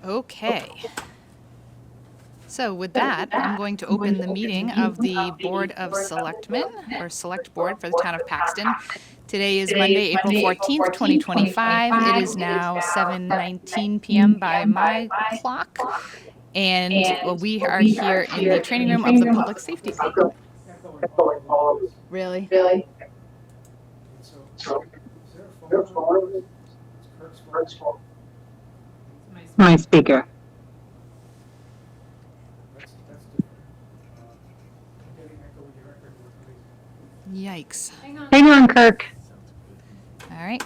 Okay. So with that, I'm going to open the meeting of the Board of Selectmen, or Select Board for the town of Paxton. Today is Monday, April 14th, 2025. It is now 7:19 p.m. by my clock, and we are here in the training room of the Public Safety. Really? My speaker. Yikes. Hang on, Kirk. All right.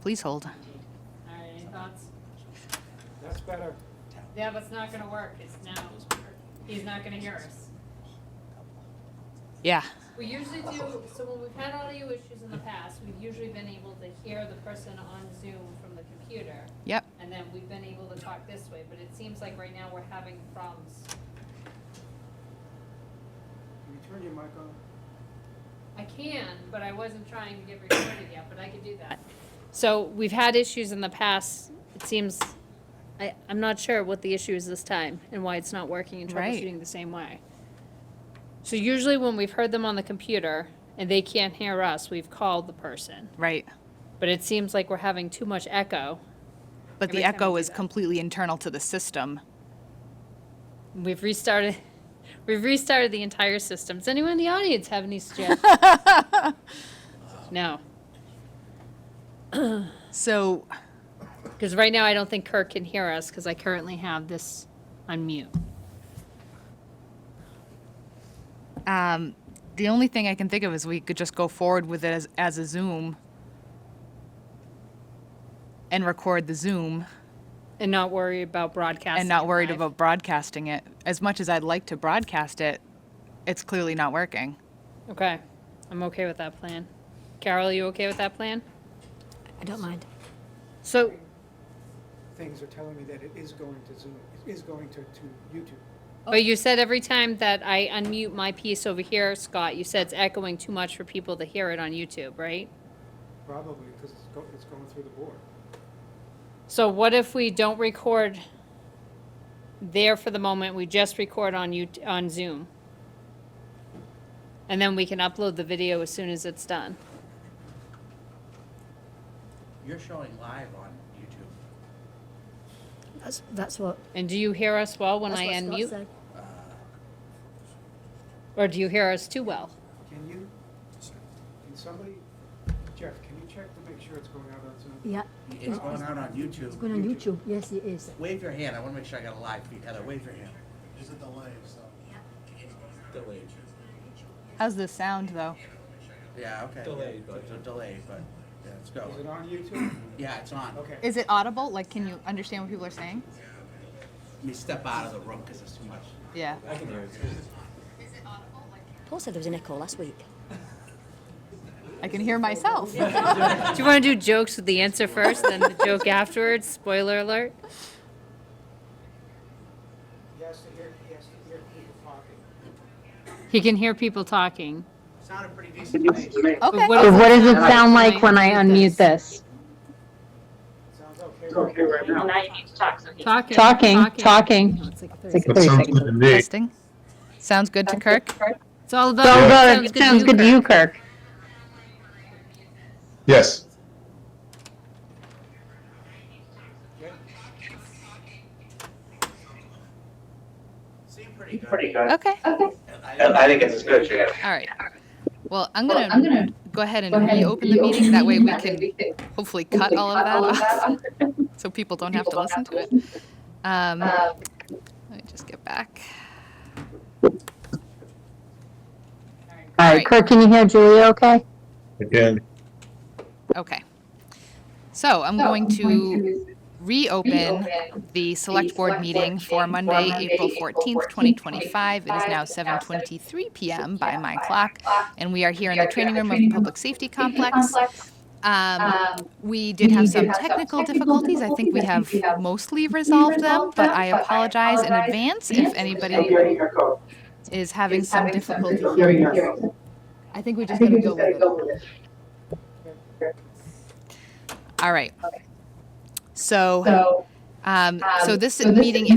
Please hold. All right, any thoughts? That's better. Yeah, but it's not gonna work. It's now. He's not gonna hear us. Yeah. We usually do, so when we've had audio issues in the past, we've usually been able to hear the person on Zoom from the computer. Yep. And then we've been able to talk this way, but it seems like right now we're having problems. Can you turn your mic on? I can, but I wasn't trying to get recorded yet, but I could do that. So we've had issues in the past. It seems, I'm not sure what the issue is this time and why it's not working and Right. troubleshooting the same way. So usually when we've heard them on the computer and they can't hear us, we've called the person. Right. But it seems like we're having too much echo. But the Every time echo we do is that. completely internal to the system. We've restarted the entire system. Does anyone in the audience have any suggestions? No. So, Because right now I don't think Kirk can hear us because I currently have this on mute. the only thing I can think of is we could just go forward with it as a Zoom and record the Zoom And not worry about broadcasting. and not worried live. about broadcasting it. As much as I'd like to broadcast it, it's clearly not working. Okay, I'm okay with that plan. Carol, are you okay with that plan? I don't mind. So, Things are telling me that it is going to Zoom, it is going to YouTube. but you said every time that I unmute my piece over here, Scott, you said it's echoing too much for people to hear it on YouTube, right? Probably because it's going through the board. So what if we don't record there for the moment, we just record on Zoom? And then we can upload the video as soon as it's done. You're showing live on YouTube. That's what. And do you hear us well when That's I what Scott unmute? said. Or do you hear us too well? Can somebody, Jeff, can you check to make sure it's going out on Zoom? Yeah. It's going out on YouTube. It's going on YouTube. Yes, it is. Wave your hand. I want to make sure I got a live feed. Heather, wave your hand. Is it delayed, so? Delayed. How's this sound, though? Yeah, okay. Delayed, Yeah, but- it's delayed, but yeah, let's go. Is it on YouTube? Yeah, it's on. Okay. Is it audible? Like, can you understand what people are saying? Let me step out of the room because it's too much. Yeah. I can hear it. Paul said there was an echo last week. I can hear myself. Do you want to do jokes with the answer first, then the joke afterwards? Spoiler alert. He has to hear people talking. He can hear people talking. Sounded pretty decent to me. Okay. What So what does it sound sound like like when I unmute this? Sounds okay right now. Talking. Talking. Oh, it's like a 30 It's like second. 30 seconds. Testing. Sounds good to Kirk? It's all about. So it sounds good to you, Kirk. Yes. Seemed pretty good. Okay. I think it's good, Jeff. All right. Well, I'm gonna go ahead and reopen the meeting. That way we can hopefully cut all of that off, so people don't have to listen to it. Let me just get back. All right. right, Kirk, can you hear Julia okay? Again. Okay. So I'm going to reopen the select board meeting for Monday, April 14th, 2025. It is now 7:23 p.m. by my clock, and we are here in the training room of the Public Safety Complex. We did have some technical difficulties. I think we have mostly resolved them, but I apologize in advance if anybody is having some difficulty hearing us. I think we just gotta go with it. All right. So So this meeting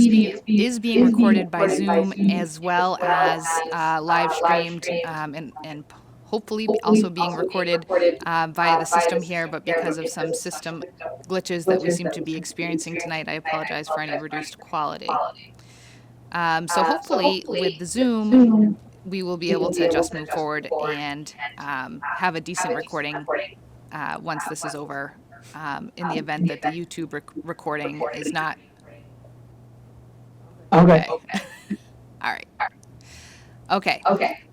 is being recorded by Zoom as well as live streamed and hopefully also being recorded via the system here, but because of some system glitches that we seem to be experiencing tonight, I apologize for any reduced quality. So hopefully with the Zoom, we will be able to just move forward and have a decent recording once this is over, in the event that the YouTube recording is not. Okay. All right. Okay.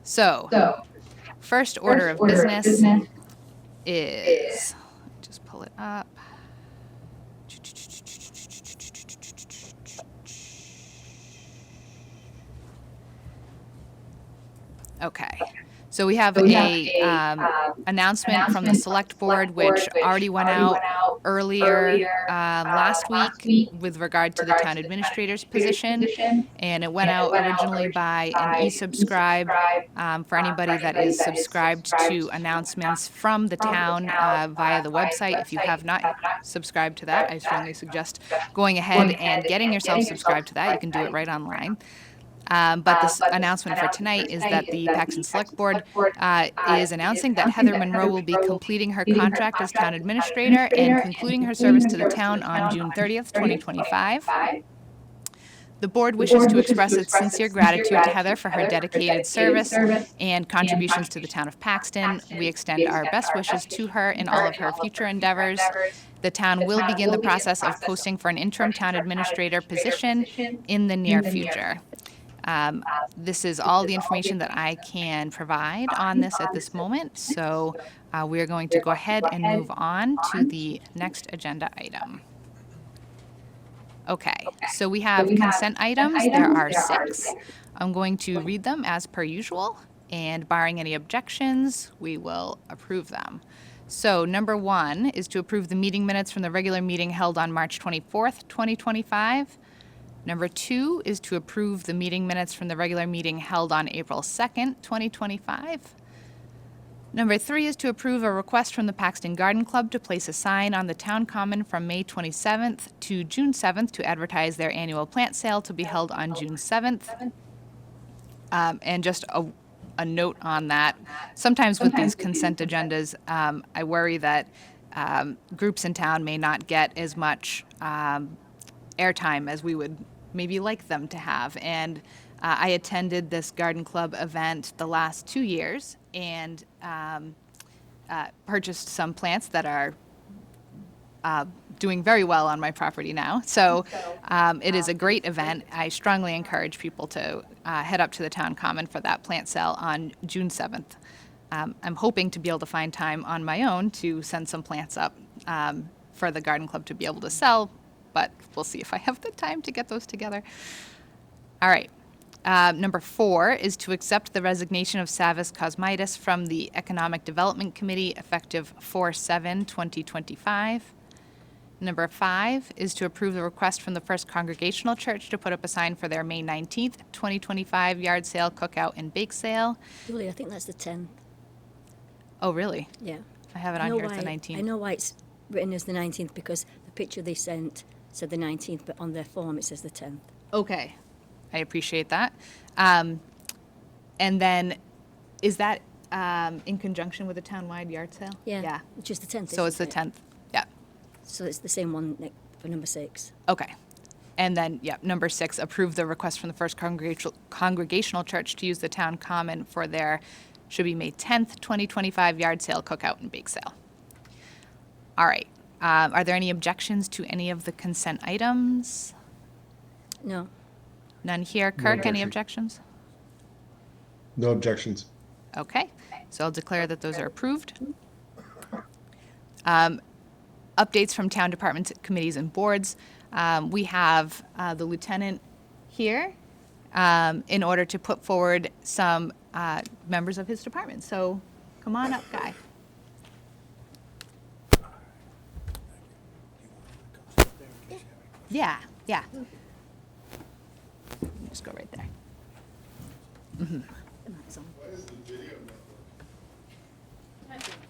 So, first order of business is, just pull it up. Okay. So we have a announcement from the select board, which already went out earlier last week with regard to the town administrator's position, and it went out originally by an e-subscribe for anybody that is subscribed to announcements from the town via the website. If you have not subscribed to that, I strongly suggest going ahead and getting yourself subscribed to that. You can do it right online. But this announcement for tonight is that the Paxton Select Board is announcing that Heather Monroe will be completing her contract as town administrator and concluding her service to the town on June 30th, 2025. The board wishes to express its sincere gratitude to Heather for her dedicated service and contributions to the town of Paxton. We extend our best wishes to her in all of her future endeavors. The town will begin the process of posting for an interim town administrator position in the near future. This is all the information that I can provide on this at this moment, so we are going to go ahead and move on to the next agenda item. Okay, so we have consent items. There are 6. I'm going to read them as per usual, and barring any objections, we will approve them. So number 1 is to approve the meeting minutes from the regular meeting held on March 24th, 2025. Number 2 is to approve the meeting minutes from the regular meeting held on April 2nd, 2025. Number 3 is to approve a request from the Paxton Garden Club to place a sign on the town common from May 27th to June 7th to advertise their annual plant sale to be held on June 7th. And just a note on that, sometimes with these consent agendas, I worry that groups in town may not get as much airtime as we would maybe like them to have. And I attended this garden club event the last 2 years and purchased some plants that are doing very well on my property now. So it is a great event. I strongly encourage people to head up to the town common for that plant sale on June 7th. I'm hoping to be able to find time on my own to send some plants up for the garden club to be able to sell, but we'll see if I have the time to get those together. All right. Number 4 is to accept the resignation of Savvas Kosmidis from the Economic Development Committee effective 4/7/2025. Number 5 is to approve the request from the First Congregational Church to put up a sign for their May 19th, 2025 yard sale, cookout, and bake sale. Julie, I think that's the 10th. Oh, really? Yeah. I have it on here as the 19th. I know why it's written as the 19th because the picture they sent said the 19th, but on their form it says the 10th. Okay. I appreciate that. And then, is that in conjunction with the townwide yard sale? Yeah. Which is the 10th. So it's the isn't it? 10th. Yeah. So it's the same one for number 6. Okay. And then, number 6, approve the request from the First Congregational Church to use the town common for their, should be May 10th, 2025 yard sale, cookout, and bake sale. All right. Are there any objections to any of the consent items? No. None here. Kirk, any objections? No objections. Okay, so I'll declare that those are approved. Updates from town departments, committees, and boards. We have the lieutenant here in order to put forward some members of his department. So come on up, Guy. Yeah. Just go right there.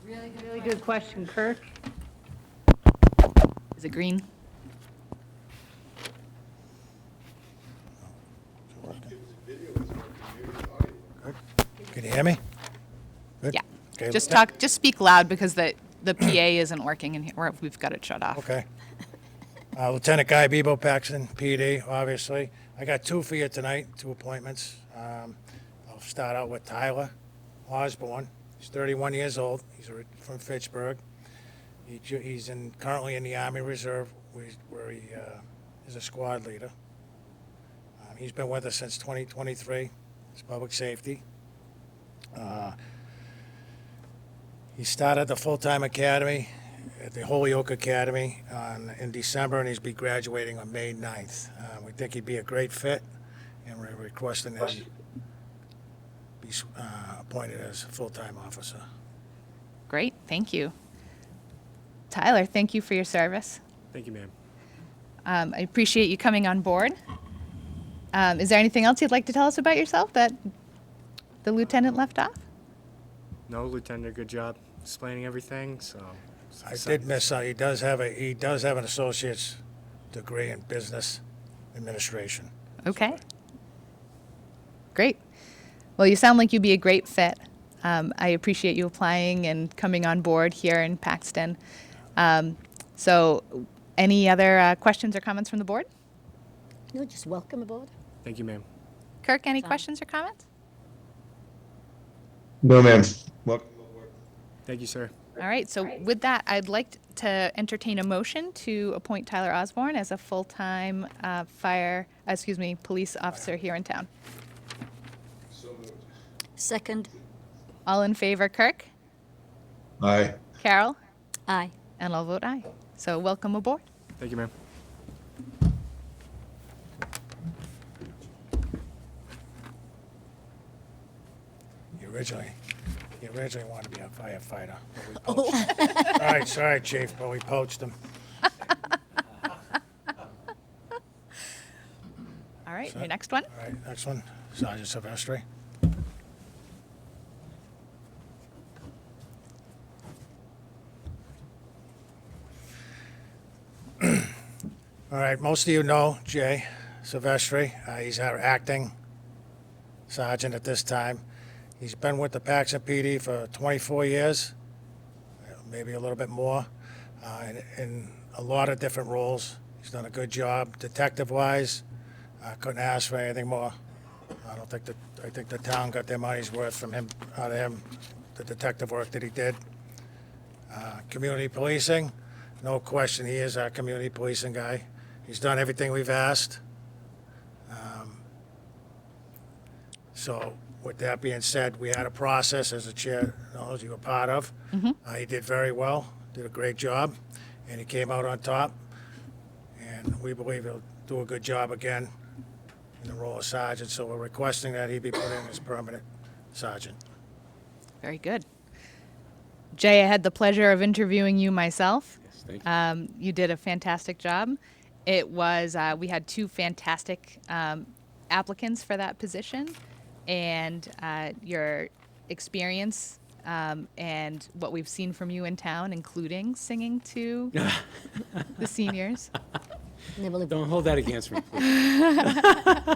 Really good question, Kirk. Is it green? you hear me? Good? Yeah. Okay, Just Lieutenant- talk, just speak loud because the PA isn't working and we've got it shut off. Okay. Lieutenant Guy Bebo, Paxton, PD, obviously. I got two for you tonight, two appointments. I'll start out with Tyler Osborne. He's 31 years old. He's from Fitchburg. He's currently in the Army Reserve, where he is a squad leader. He's been with us since 2023. It's public safety. He started the full-time academy at the Holyoke Academy in December, and he's be graduating on May 9th. We think he'd be a great fit, and we're requesting that he be appointed as a full-time officer. Great, thank you. Tyler, thank you for your service. Thank you, ma'am. I appreciate you coming on board. Is there anything else you'd like to tell us about yourself that the lieutenant left off? No, Lieutenant, did a good job explaining everything, so. I did miss out. He does have an associate's degree in business administration. Okay. Great. Well, you sound like you'd be a great fit. I appreciate you applying and coming on board here in Paxton. So, any other questions or comments from the board? No, just welcome aboard. Thank you, ma'am. Kirk, any Fine. questions or comments? No, ma'am. Welcome. Thank you, sir. All right, so with that, I'd like to entertain a motion to appoint Tyler Osborne as a full-time police officer here in town. Second. All in favor, Kirk? Aye. Carol? Aye. And I'll vote aye. So welcome aboard. Thank you, ma'am. He originally wanted to be a firefighter. But we poached him. Sorry, Chief, but we poached him. All right, your next one. All right, next one, Sergeant Silvestri. All right, most of you know Jay Silvestri. He's our acting sergeant at this time. He's been with the Paxton PD for 24 years, maybe a little bit more, in a lot of different roles. He's done a good job detective-wise. Couldn't ask for anything more. I think the town got their money's worth from him, out of him, the detective work that he did. Community policing, no question, he is our community policing guy. He's done everything we've asked. So with that being said, we had a process, as the chair knows you were part of. He did very well, did a great job, and he came out on top. And we believe he'll do a good job again in the role of sergeant, so we're requesting that he be put in as permanent sergeant. Very good. Jay, I had the pleasure of interviewing you myself. Yes, thank you. You did a fantastic job. It was, we had two fantastic applicants for that position, and your experience and what we've seen from you in town, including singing to the seniors, Never lived. Don't hold that against me, please.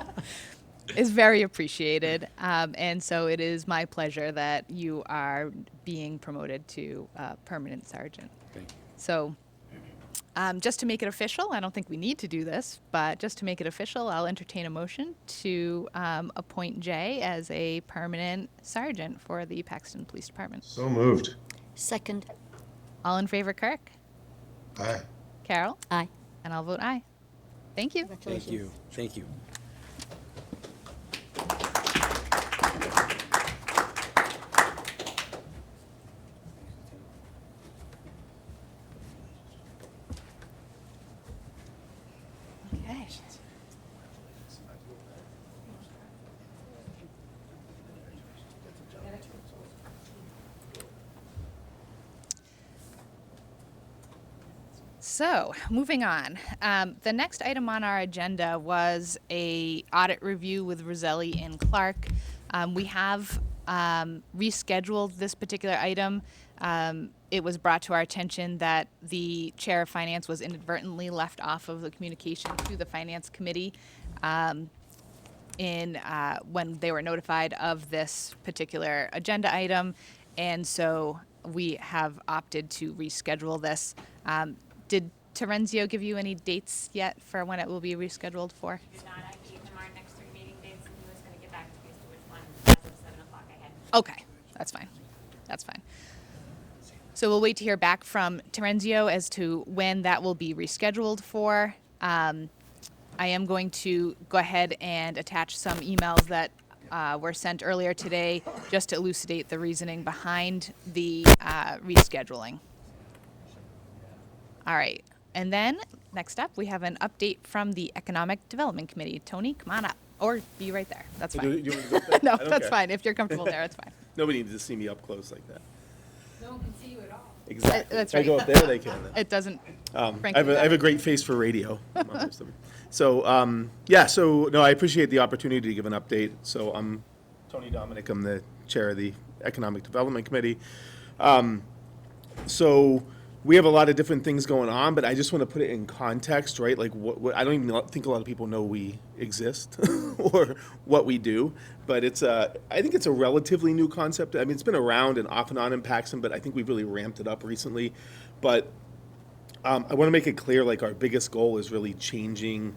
is very appreciated. And so it is my pleasure that you are being promoted to permanent sergeant. Thank you. So just to make it official, I don't think we need to do this, but just to make it official, I'll entertain a motion to appoint Jay as a permanent sergeant for the Paxton Police Department. So moved. Second. All in favor, Kirk? Aye. Carol? Aye. And I'll vote aye. Thank you. Congratulations. Thank you. Thank you. Okay. So, moving on. The next item on our agenda was a audit review with Roselli and Clark. We have rescheduled this particular item. It was brought to our attention that the chair of finance was inadvertently left off of the communication to the finance committee. in when they were notified of this particular agenda item, and so we have opted to reschedule this. Did Terenzio give you any dates yet for when it will be rescheduled for? Did not, I gave him our next 3 meeting dates, and he was gonna get back to me as to which one, as of 7 o'clock I had. Okay, that's fine. That's fine. So we'll wait to hear back from Terenzio as to when that will be rescheduled for. I am going to go ahead and attach some emails that were sent earlier today just to elucidate the reasoning behind the rescheduling. All right. And then next up, we have an update from the Economic Development Committee. Tony, come on up. Or be right there. That's fine. Do you want me to go up there? No, I don't that's care. fine. If you're comfortable there, it's fine. Nobody needs to see me up close like that. No one can see you at all. Exactly. That's If I right. go up there, they can. It doesn't. I frankly, have a great face for radio. So, yeah, so, no, I appreciate the opportunity to give an update. So I'm Tony Dominic, I'm the chair of the Economic Development Committee. So we have a lot of different things going on, but I just want to put it in context, right? Like, what I don't even think a lot of people know we exist or what we do, but I think it's a relatively new concept. I mean, it's been around and off and on in Paxton, but I think we've really ramped it up recently. But I want to make it clear, like, our biggest goal is really changing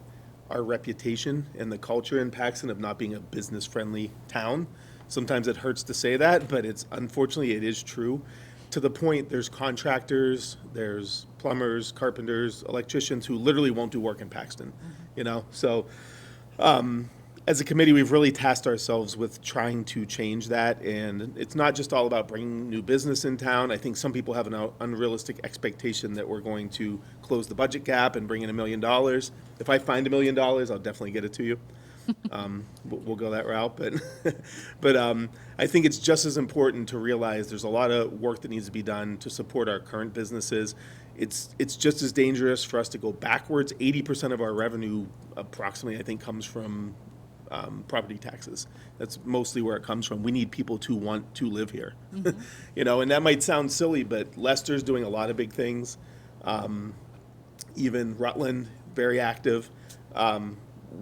our reputation and the culture in Paxton of not being a business-friendly town. Sometimes it hurts to say that, but unfortunately it is true. To the point, there's contractors, there's plumbers, carpenters, electricians who literally won't do work in Paxton, you know? So, as a committee, we've really tasked ourselves with trying to change that, and it's not just all about bringing new business in town. I think some people have an unrealistic expectation that we're going to close the budget gap and bring in $1 million. If I find $1 million, I'll definitely get it to you. We'll go that route, but I think it's just as important to realize there's a lot of work that needs to be done to support our current businesses. It's just as dangerous for us to go backwards. 80% of our revenue, approximately, I think, comes from property taxes. That's mostly where it comes from. We need people to want to live here, you know, and that might sound silly, but Leicester's doing a lot of big things. Even Rutland, very active.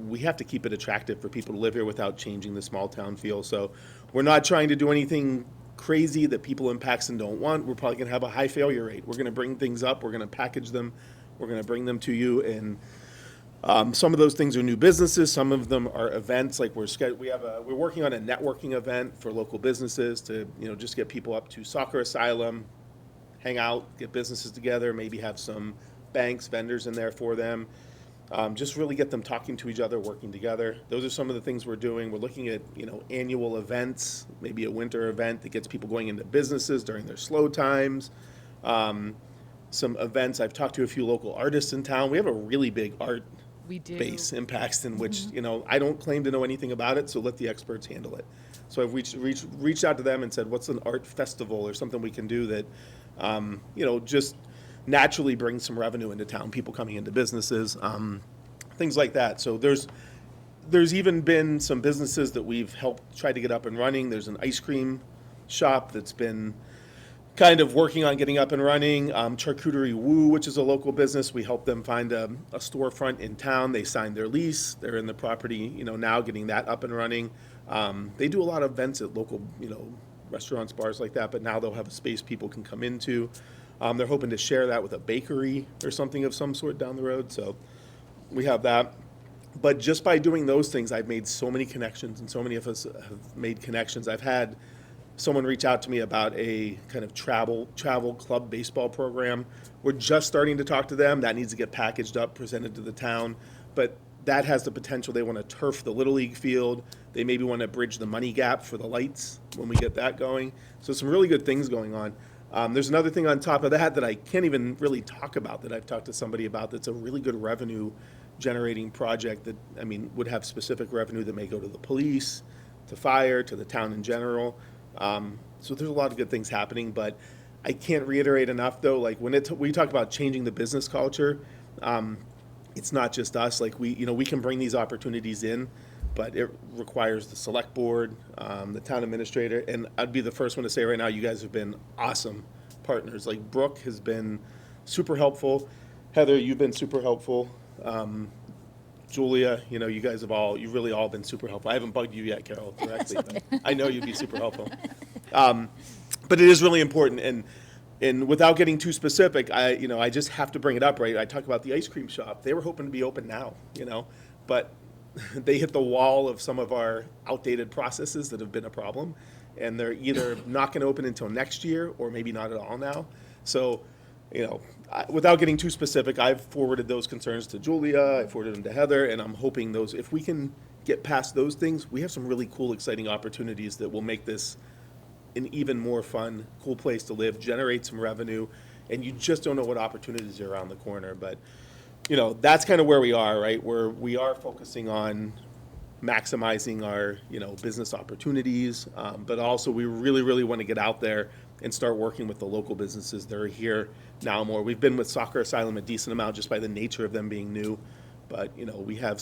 We have to keep it attractive for people to live here without changing the small town feel. So we're not trying to do anything crazy that people in Paxton don't want. We're probably going to have a high failure rate. We're going to bring things up. We're going to package them. We're going to bring them to you. And some of those things are new businesses. Some of them are events. Like we're working on a networking event for local businesses to, you know, just get people up to Soccer Asylum, hang out, get businesses together, maybe have some banks, vendors in there for them. Just really get them talking to each other, working together. Those are some of the things we're doing. We're looking at, you know, annual events, maybe a winter event that gets people going into businesses during their slow times. Some events, I've talked to a few local artists in town. We have a really big art We do. base in Paxton, which, you know, I don't claim to know anything about it, so let the experts handle it. So I've reached out to them and said, what's an art festival or something we can do that, you know, just naturally bring some revenue into town, people coming into businesses, things like that. So there's even been some businesses that we've helped try to get up and running. There's an ice cream shop that's been kind of working on getting up and running. Charcuterie Woo, which is a local business, we helped them find a storefront in town. They signed their lease. They're in the property, you know, now getting that up and running. They do a lot of events at local, you know, restaurants, bars like that, but now they'll have a space people can come into. They're hoping to share that with a bakery or something of some sort down the road, so we have that. But just by doing those things, I've made so many connections, and so many of us have made connections. I've had someone reach out to me about a kind of travel club baseball program. We're just starting to talk to them. That needs to get packaged up, presented to the town, but that has the potential. They want to turf the Little League field. They maybe want to bridge the money gap for the lights when we get that going. So some really good things going on. There's another thing on top of that I can't even really talk about, that I've talked to somebody about, that's a really good revenue generating project that, I mean, would have specific revenue that may go to the police, to fire, to the town in general. So there's a lot of good things happening, but I can't reiterate enough though, like when we talk about changing the business culture, it's not just us. Like we can bring these opportunities in, but it requires the select board, the town administrator, and I'd be the first one to say right now, you guys have been awesome partners. Like Brooke has been super helpful. Heather, you've been super helpful. Julia, you know, you guys you've really all been super helpful. I haven't bugged you yet, Carol, directly, but I know you'd be super helpful. But it is really important, and without getting too specific, I just have to bring it up, right? I talk about the ice cream shop. They were hoping to be open now, you know, but they hit the wall of some of our outdated processes that have been a problem, and they're either not going to open until next year or maybe not at all now. So, you know, without getting too specific, I've forwarded those concerns to Julia, I forwarded them to Heather, and I'm hoping if we can get past those things, we have some really cool, exciting opportunities that will make this an even more fun, cool place to live, generate some revenue, and you just don't know what opportunities are around the corner. But, you know, that's kind of where we are, right? Where we are focusing on maximizing our, you know, business opportunities, but also we really, really want to get out there and start working with the local businesses that are here now more. We've been with Soccer Asylum a decent amount just by the nature of them being new, but, you know, we have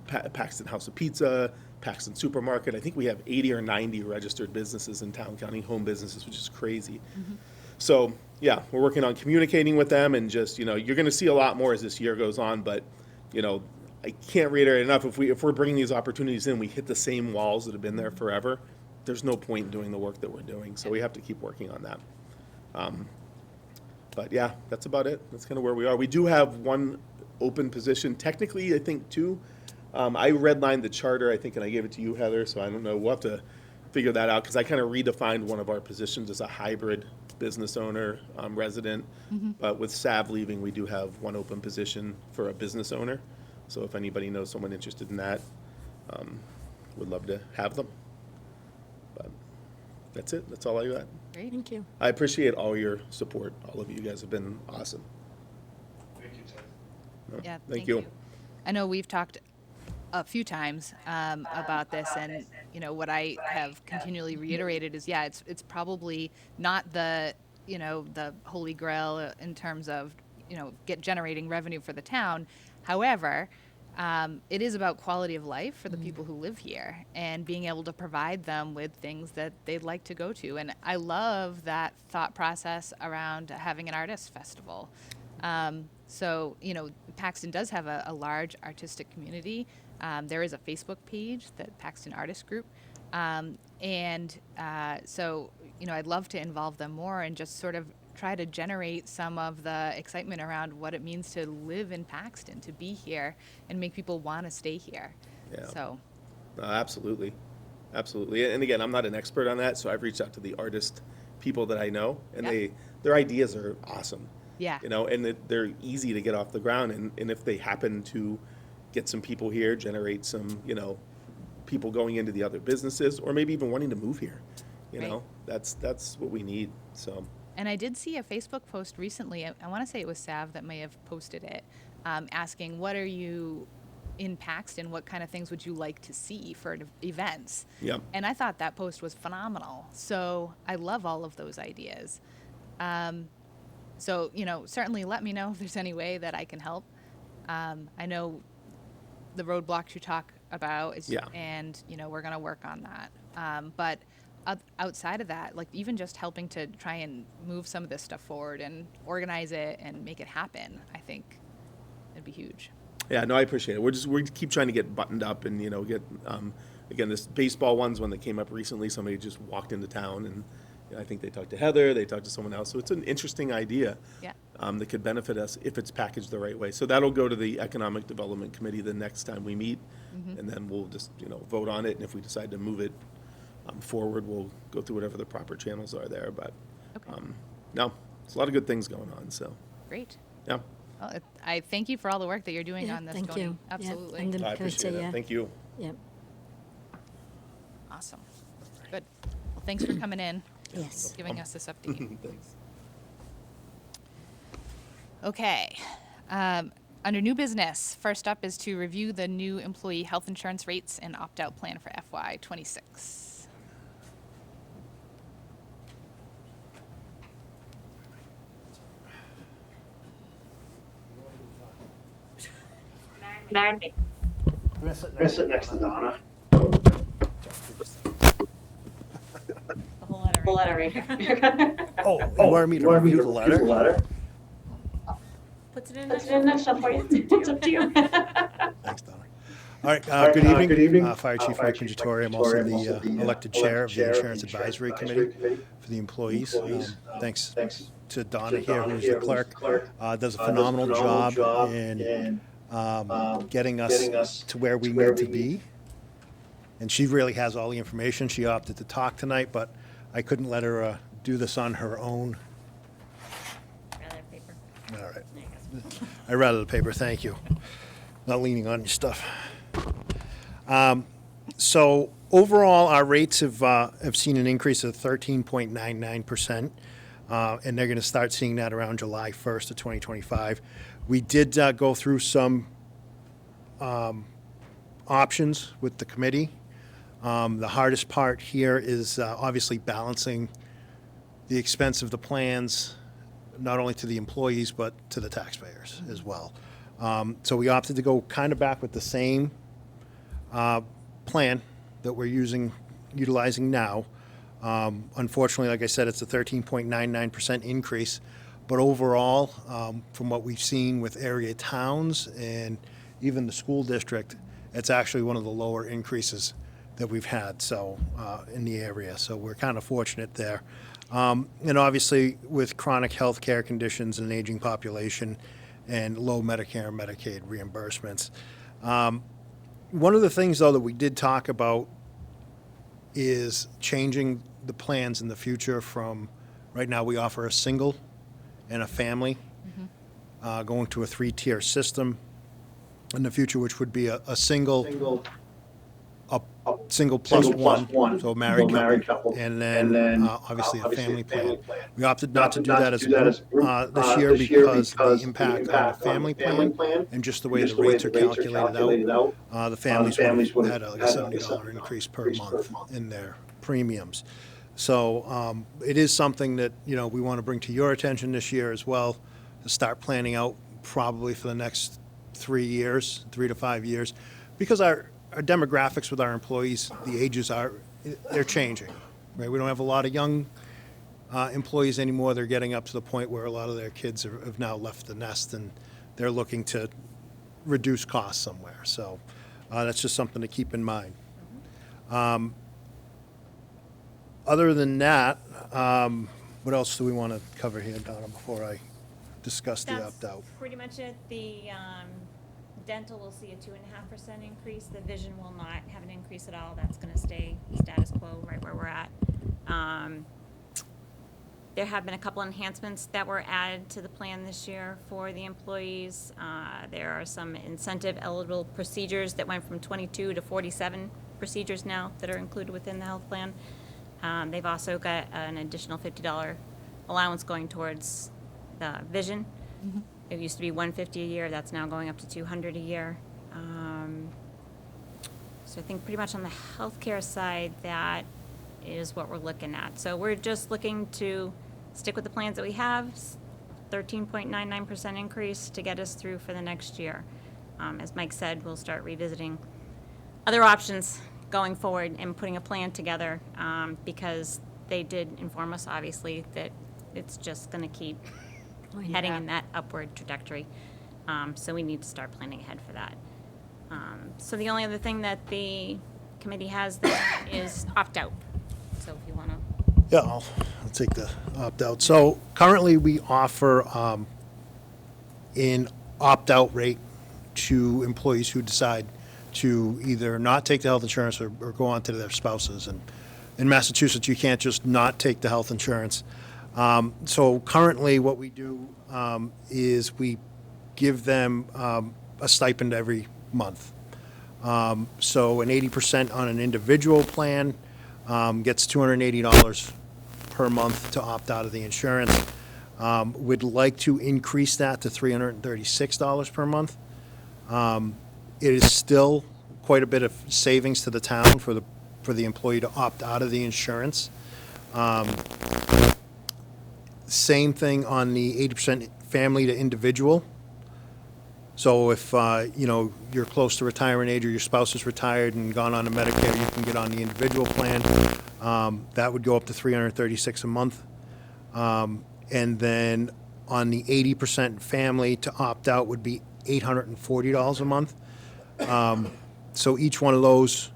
Paxton House of Pizza, Paxton Supermarket. I think we have 80 or 90 registered businesses in town, counting home businesses, which is crazy. So, yeah, we're working on communicating with them, and just, you know, you're going to see a lot more as this year goes on, but, you know, I can't reiterate enough, if we're bringing these opportunities in, we hit the same walls that have been there forever, there's no point in doing the work that we're doing, so we have to keep working on that. But yeah, that's about it. That's kind of where we are. We do have one open position, technically, I think two. I redlined the charter, I think, and I gave it to you, Heather, so I don't know, we'll have to figure that out, because I kind of redefined one of our positions as a hybrid business owner, resident, but with Sav leaving, we do have one open position for a business owner. So if anybody knows someone interested in that, would love to have them. But that's it. That's all I got. Great. Thank you. I appreciate all your support. All of you guys have been awesome. Thank you, Ted. No, Yeah, Thank you. I know we've talked a few times about this, and you know what I have continually reiterated is, yeah, it's probably not the the holy grail in terms of generating revenue for the town. However, it is about quality of life for the people who live here and being able to provide them with things that they'd like to go to. And I love that thought process around having an artist festival. So, Paxton does have a large artistic community. There is a Facebook page, the Paxton Artist Group. So, I'd love to involve them more and just sort of try to generate some of the excitement around what it means to live in Paxton, to be here, and make people want to stay here. Yeah. So, Absolutely. Absolutely. And again, I'm not an expert on that, so I've reached out to the artist people that I know, and Yeah. their ideas are awesome. yeah. And they're easy to get off the ground. And if they happen to get some people here, generate some, people going into the other businesses, or maybe even wanting to move here, Right. that's what we need. So, And I did see a Facebook post recently, I want to say it was Sav that may have posted it, asking, what are you in Paxton, what kind of things would you like to see for events? Yep. And I thought that post was phenomenal. So I love all of those ideas. So, certainly let me know if there's any way that I can help. I know the roadblocks you talk about, Yeah. and, we're going to work on that. But outside of that, like even just helping to try and move some of this stuff forward and organize it and make it happen, I think it'd be huge. yeah, no, I appreciate it. We keep trying to get buttoned up and, get, again, this baseball one's one that came up recently. Somebody just walked into town, and I think they talked to Heather, they talked to someone else. So it's an interesting idea. Yeah. That could benefit us if it's packaged the right way. So that'll go to the Economic Development Committee the next time we meet, and then we'll just, vote on it. And if we decide to move it forward, we'll go through whatever the proper channels are there. But Okay. no, it's a lot of good things going on. So Great. yeah, Well, I thank you for all the work that you're doing Yeah, on this, thank Tony. you. Yeah, Absolutely. and the I appreciate committee, it. yeah. Thank you. Yeah. Awesome. Good. Well, thanks for coming in, Yes. giving us this update. Thanks. Okay. Under new business, first up is to review the new employee health insurance rates and opt-out plan for FY '26. Mary. I'm gonna sit next to Donna. The whole letter right here. Oh, you wanted me to review the letter? Puts it in next to for you. It's up to you. Thanks, Donna. All right, good evening. Fire Chief Mike Pinjatori. I'm also the elected chair of the Insurance Advisory Committee for the employees. Thanks to Donna here, who's the clerk. Does a phenomenal job in getting us to where we need to be. And she really has all the information. She opted to talk tonight, but I couldn't let her do this on her own. Rather paper. All right. There you go. I read the paper, thank you. Not leaning on your stuff. So overall, our rates have seen an increase of 13.99%, and they're going to start seeing that around July 1st of 2025. We did go through some options with the committee. The hardest part here is obviously balancing the expense of the plans, not only to the employees, but to the taxpayers as well. So we opted to go kind of back with the same plan that we're utilizing now. Unfortunately, like I said, it's a 13.99% increase. But overall, from what we've seen with area towns and even the school district, it's actually one of the lower increases that we've had in the area. So we're kind of fortunate there. And obviously, with chronic health care conditions and an aging population and low Medicare and Medicaid reimbursements. One of the things, though, that we did talk about is changing the plans in the future from, right now we offer a single and a family, going to a 3-tier system in the future, which would be a single plus one, so a married couple, and then obviously a family plan. We opted not to do that as a group this year because the impact on the family plan and just the way the rates are calculated out, the families would have had like a $70 increase per month in their premiums. So it is something that we want to bring to your attention this year as well, to start planning out probably for the next 3 to 5 years, because our demographics with our employees, the ages they're changing, right? We don't have a lot of young employees anymore. They're getting up to the point where a lot of their kids have now left the nest, and they're looking to reduce costs somewhere. So that's just something to keep in mind. Other than that, what else do we want to cover here, Donna, before I discuss the opt-out? That's pretty much it. The dental will see a 2.5% increase. The vision will not have an increase at all. That's going to stay status quo right where we're at. There have been a couple enhancements that were added to the plan this year for the employees. There are some incentive eligible procedures that went from 22 to 47 procedures now that are included within the health plan. They've also got an additional $50 allowance going towards the vision. It used to be $150 a year. That's now going up to $200 a year. So I think pretty much on the healthcare side, that is what we're looking at. So we're just looking to stick with the plans that we have, 13.99% increase to get us through for the next year. As Mike said, we'll start revisiting other options going forward and putting a plan together, because they did inform us, obviously, that it's just going to keep heading in that upward trajectory. So we need to start planning ahead for that. So the only other thing that the committee has there is opt-out. So if you want to. Yeah, I'll take the opt-out. So currently we offer an opt-out rate to employees who decide to either not take the health insurance or go on to their spouses. And in Massachusetts, you can't just not take the health insurance. So currently what we do is we give them a stipend every month. So an 80% on an individual plan gets $280 per month to opt out of the insurance. We'd like to increase that to $336 per month. It is still quite a bit of savings to the town for the employee to opt out of the insurance. Same thing on the 80% family to individual. So if you're close to retirement age or your spouse is retired and gone on to Medicare, you can get on the individual plan. That would go up to $336 a month. And then on the 80% family to opt out would be $840 a month. So each one of those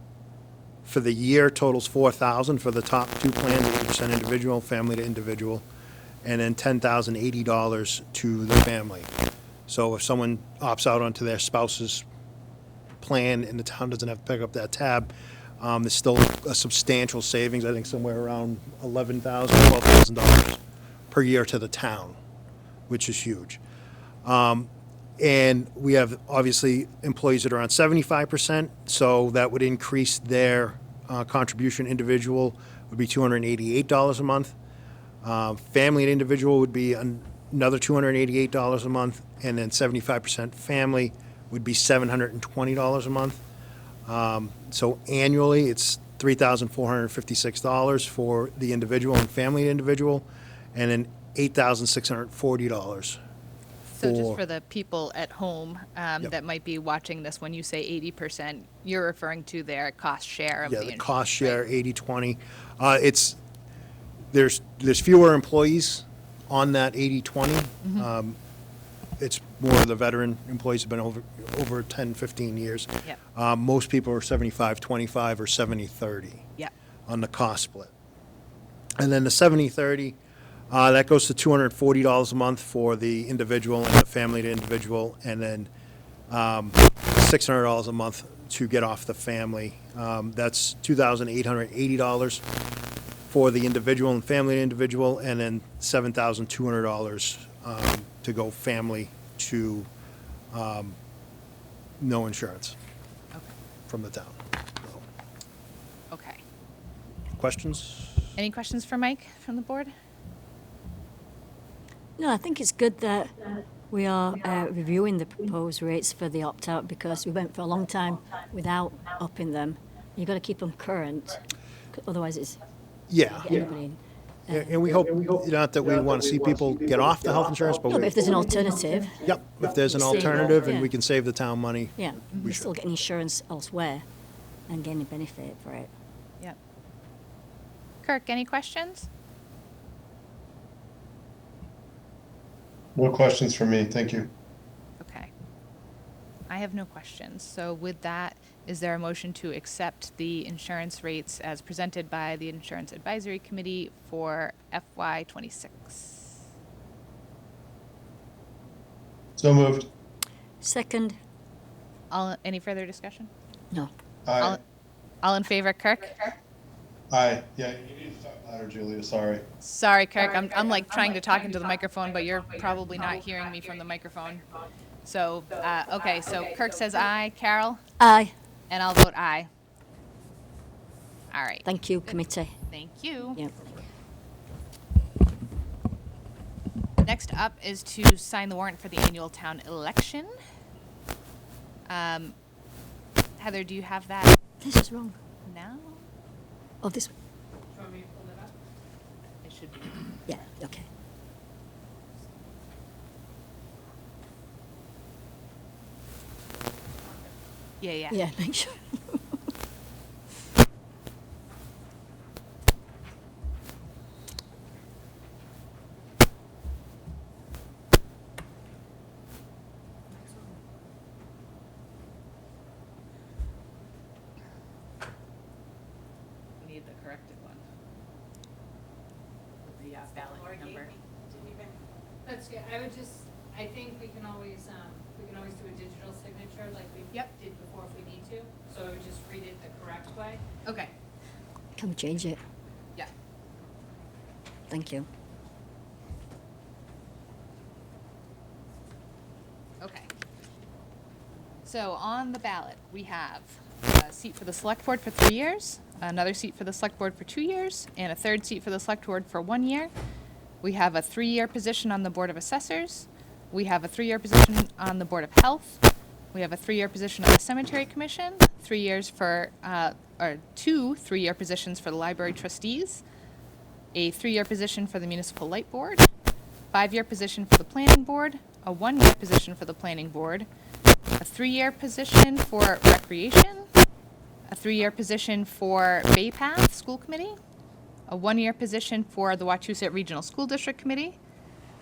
for the year totals $4,000 for the top two plans, 80% individual, family to individual, and then $10,080 to the family. So if someone opts out onto their spouse's plan and the town doesn't have to pick up that tab, there's still a substantial savings, I think somewhere around $11,000, $12,000 per year to the town, which is huge. And we have, obviously, employees that are on 75%, so that would increase their contribution. Individual would be $288 a month. Family and individual would be another $288 a month, and then 75% family would be $720 a month. So annually, it's $3,456 for the individual and family individual, and then $8,640. So just for the people at home that might be watching this, when you say 80%, you're referring to their cost share of the Yeah, insurance. the cost share, 80/20. There's fewer employees on that 80/20. It's more of the veteran employees have been over 10, 15 years. Yep. Most people are 75/25 or 70/30 Yep. on the cost split. And then the 70/30, that goes to $240 a month for the individual and the family to individual, and then $600 a month to get off the family. That's $2,880 for the individual and family to individual, and then $7,200 to go family to no insurance from the town. So, Okay. questions? Any questions for Mike from the board? No, I think it's good that we are reviewing the proposed rates for the opt-out because we went for a long time without upping them. You've got to keep them current, otherwise it's Yeah. get anybody in. And we hope, not that we want to see people get off the health insurance, but No, but if there's an alternative, yep, if there's an Save- alternative and yeah. we can save the town money. yeah, We we're still getting insurance elsewhere and getting a benefit for it. Yep. Kirk, any questions? No questions for me, thank you. Okay. I have no questions. So with that, is there a motion to accept the insurance rates as presented by the Insurance Advisory Committee for FY '26? So moved. Second, Any further discussion? no. Aye. All in favor, Kirk? Aye. Yeah, you need to talk louder, Julia, sorry. Sorry, Kirk. I'm like trying to talk into the microphone, but you're probably not hearing me from the microphone. So, okay, so Kirk says aye. Carol? Aye. And I'll vote aye. All right. Thank you, committee. Thank you. Yeah. Next up is to sign the warrant for the annual town election. Heather, do you have that This is wrong. now? Oh, this, It should be. yeah, okay. Yeah. Yeah, make sure. We need the corrected one. With the ballot number. That's good. I think we can always do a digital signature like we Yep. did before if we need to. So I would just read it the correct way. Okay. Can we change it? Yeah. Thank you. Okay. So on the ballot, we have a seat for the select board for 3 years, another seat for the select board for 2 years, and a third seat for the select board for 1 year. We have a 3-year position on the Board of Assessors. We have a 3-year position on the Board of Health. We have a 3-year position on the Cemetery Commission, 3 years for, or 2 3-year positions for the Library Trustees, a 3-year position for the Municipal Light Board, 5-year position for the Planning Board, a 1-year position for the Planning Board, a 3-year position for Recreation, a 3-year position for Bay Path School Committee, a 1-year position for the Wachusett Regional School District Committee,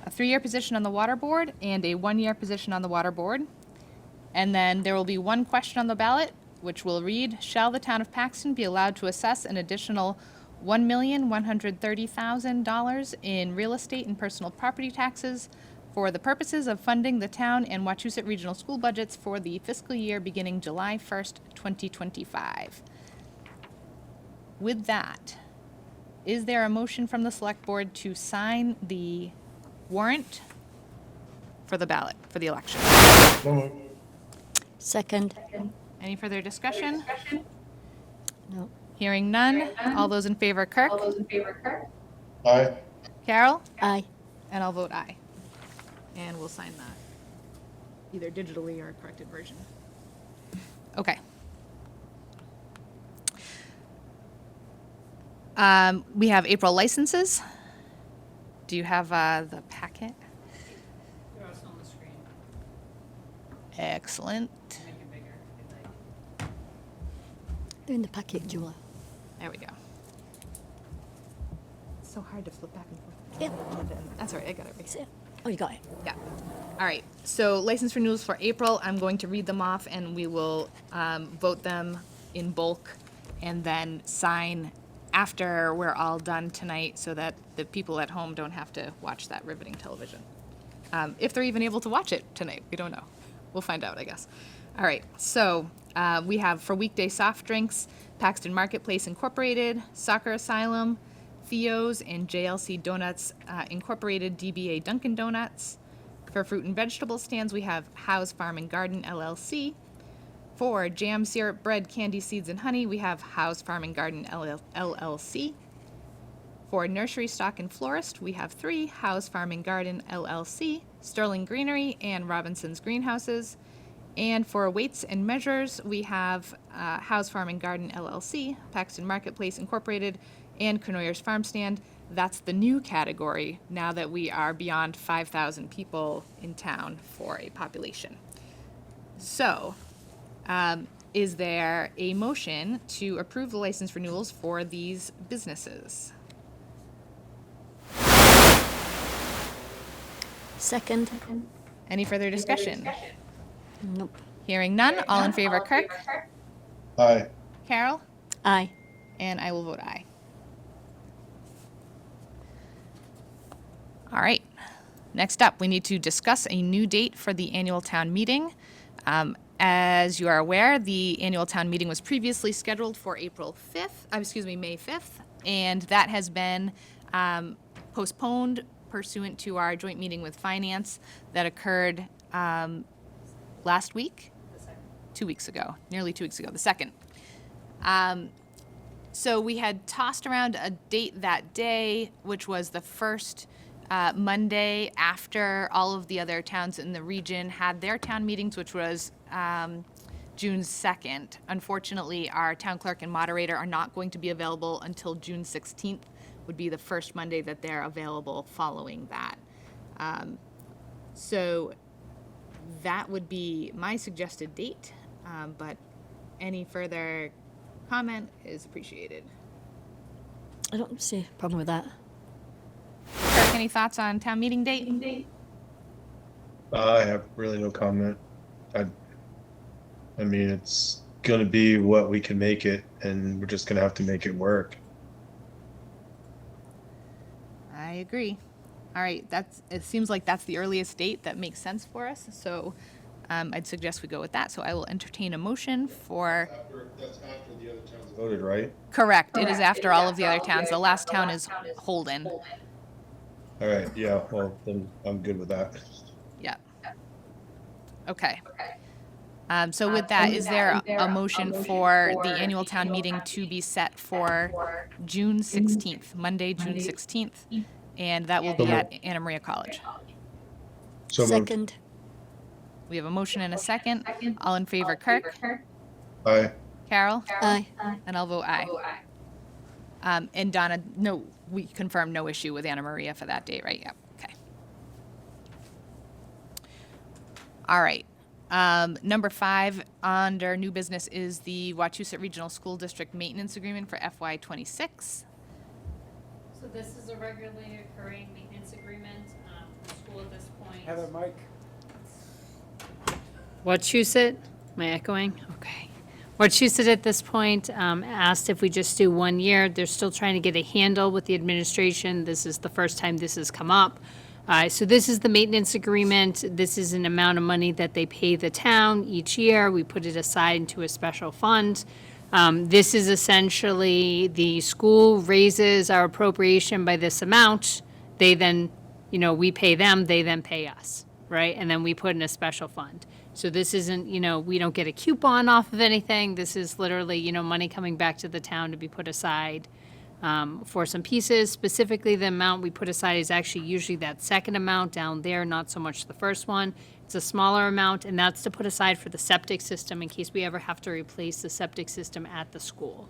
a 3-year position on the Water Board, and a 1-year position on the Water Board. And then there will be one question on the ballot which will read, shall the town of Paxton be allowed to assess an additional $1,130,000 in real estate and personal property taxes for the purposes of funding the town and Wachusett Regional School budgets for the fiscal year beginning July 1st, 2025. With that, is there a motion from the select board to sign the warrant for the ballot for the election? So moved. Second. Any further discussion? No. Hearing none. All those in favor, Kirk? Aye. Carol? Aye. And I'll vote aye. And we'll sign that, either digitally or a corrected version. Okay. We have April licenses. Do you have the packet? They're also on the screen. Excellent. Make it bigger if you'd like. They're in the packet, Julia. There we go. It's so hard to flip back and forth. Yeah. That's all right, I got it right here. Oh, you got it. Yeah. All right. So license renewals for April, I'm going to read them off and we will vote them in bulk and then sign after we're all done tonight so that the people at home don't have to watch that riveting television. If they're even able to watch it tonight, we don't know. We'll find out, I guess. All right. So we have for weekday soft drinks, Paxton Marketplace Incorporated, Soccer Asylum, Theo's, and JLC Donuts Incorporated, DBA Dunkin' Donuts. For fruit and vegetable stands, we have Howe's Farm and Garden LLC. For jam, syrup, bread, candy, seeds, and honey, we have Howe's Farm and Garden LLC. For nursery stock and florist, we have 3, Howe's Farm and Garden LLC, Sterling Greenery, and Robinson's Greenhouses. And for weights and measures, we have Howe's Farm and Garden LLC, Paxton Marketplace Incorporated, and Cournoyers Farm Stand. That's the new category now that we are beyond 5,000 people in town for a population. So, is there a motion to approve the license renewals for these businesses? Second. Any further discussion? Nope. Hearing none, all in favor, Kirk? Aye. Carol? Aye. And I will vote aye. All right. Next up, we need to discuss a new date for the annual town meeting. As you are aware, the annual town meeting was previously scheduled for May 5th, and that has been postponed pursuant to our joint meeting with finance that occurred last week, 2 weeks ago, nearly 2 weeks ago, the 2nd. So we had tossed around a date that day, which was the first Monday after all of the other towns in the region had their town meetings, which was June 2nd. Unfortunately, our town clerk and moderator are not going to be available until June 16th, would be the first Monday that they're available following that. So that would be my suggested date, but any further comment is appreciated. I don't see a problem with that. Kirk, any thoughts on town meeting date? I have really no comment. I mean, it's gonna be what we can make it, and we're just gonna have to make it work. I agree. All right, it seems like that's the earliest date that makes sense for us, so I'd suggest we go with that. So I will entertain a motion for. That's after the other towns voted, right? Correct. It is after all of the other towns. The last town is Holden. All right, yeah, well, then I'm good with that. Yeah. Okay. So with that, is there a motion for the annual town meeting to be set for June 16th, Monday, June 16th? And that will be at Anna Maria College. So moved. Second. We have a motion and a second. All in favor, Kirk? Aye. Carol? Aye. And I'll vote aye. And Donna, no, we confirmed no issue with Anna Maria for that date, right? Yep. Okay. All right. Number 5 under new business is the Wachusett Regional School District Maintenance Agreement for FY26. So this is a regularly occurring maintenance agreement for the school at this point. Heather, Mike, Wachusett, am I echoing? Okay. Wachusett at this point asked if we just do 1 year. They're still trying to get a handle with the administration. This is the first time this has come up. So this is the maintenance agreement. This is an amount of money that they pay the town each year. We put it aside into a special fund. This is essentially the school raises our appropriation by this amount. They then, we pay them, they then pay us, right? And then we put in a special fund. So this isn't, we don't get a coupon off of anything. This is literally, money coming back to the town to be put aside for some pieces. Specifically, the amount we put aside is actually usually that second amount down there, not so much the first one. It's a smaller amount, and that's to put aside for the septic system in case we ever have to replace the septic system at the school.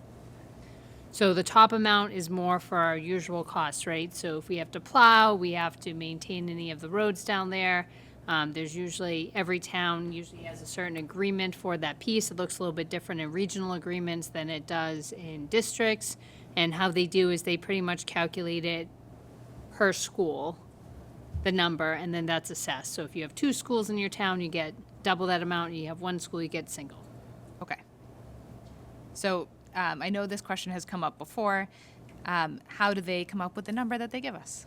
So the top amount is more for our usual costs, right? So if we have to plow, we have to maintain any of the roads down there. There's usually, every town usually has a certain agreement for that piece. It looks a little bit different in regional agreements than it does in districts. And how they do is they pretty much calculate it per school, the number, and then that's assessed. So if you have 2 schools in your town, you get double that amount. You have 1 school, you get single. Okay. So I know this question has come up before. How do they come up with the number that they give us?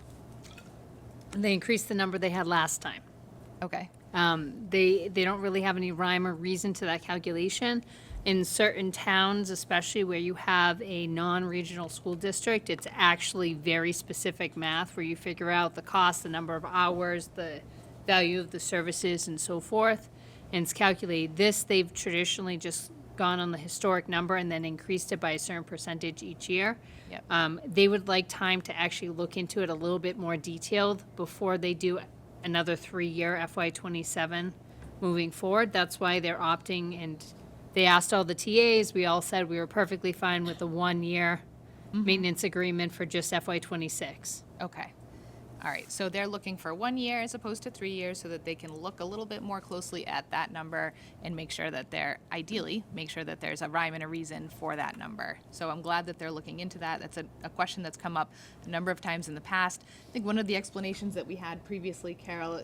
They increased the number they had last time. Okay. They don't really have any rhyme or reason to that calculation. In certain towns, especially where you have a non-regional school district, it's actually very specific math where you figure out the cost, the number of hours, the value of the services, and so forth, and it's calculated. This, they've traditionally just gone on the historic number and then increased it by a certain percentage each year. Yep. They would like time to actually look into it a little bit more detailed before they do another 3-year FY27 moving forward. That's why they're opting, and they asked all the TAs. We all said we were perfectly fine with the 1-year maintenance agreement for just FY26. Okay. All right. So they're looking for 1 year as opposed to 3 years so that they can look a little bit more closely at that number and make sure that ideally, make sure that there's a rhyme and a reason for that number. So I'm glad that they're looking into that. That's a question that's come up a number of times in the past. I think one of the explanations that we had previously, Carol,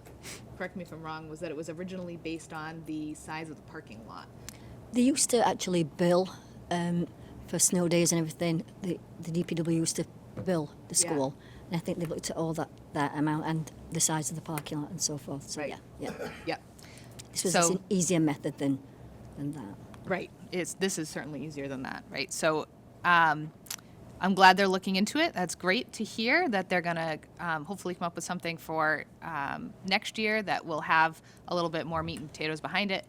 correct me if I'm wrong, was that it was originally based on the size of the parking lot. They used to actually bill for snow days and everything. The DPW used to bill the Yeah. school. And I think they've looked at all that amount and the size of the parking lot and so forth. So, Right. yeah. Yep. This was So- an easier method than that. Right. This is certainly easier than that, right? So I'm glad they're looking into it. That's great to hear that they're going to hopefully come up with something for next year that will have a little bit more meat and potatoes behind it.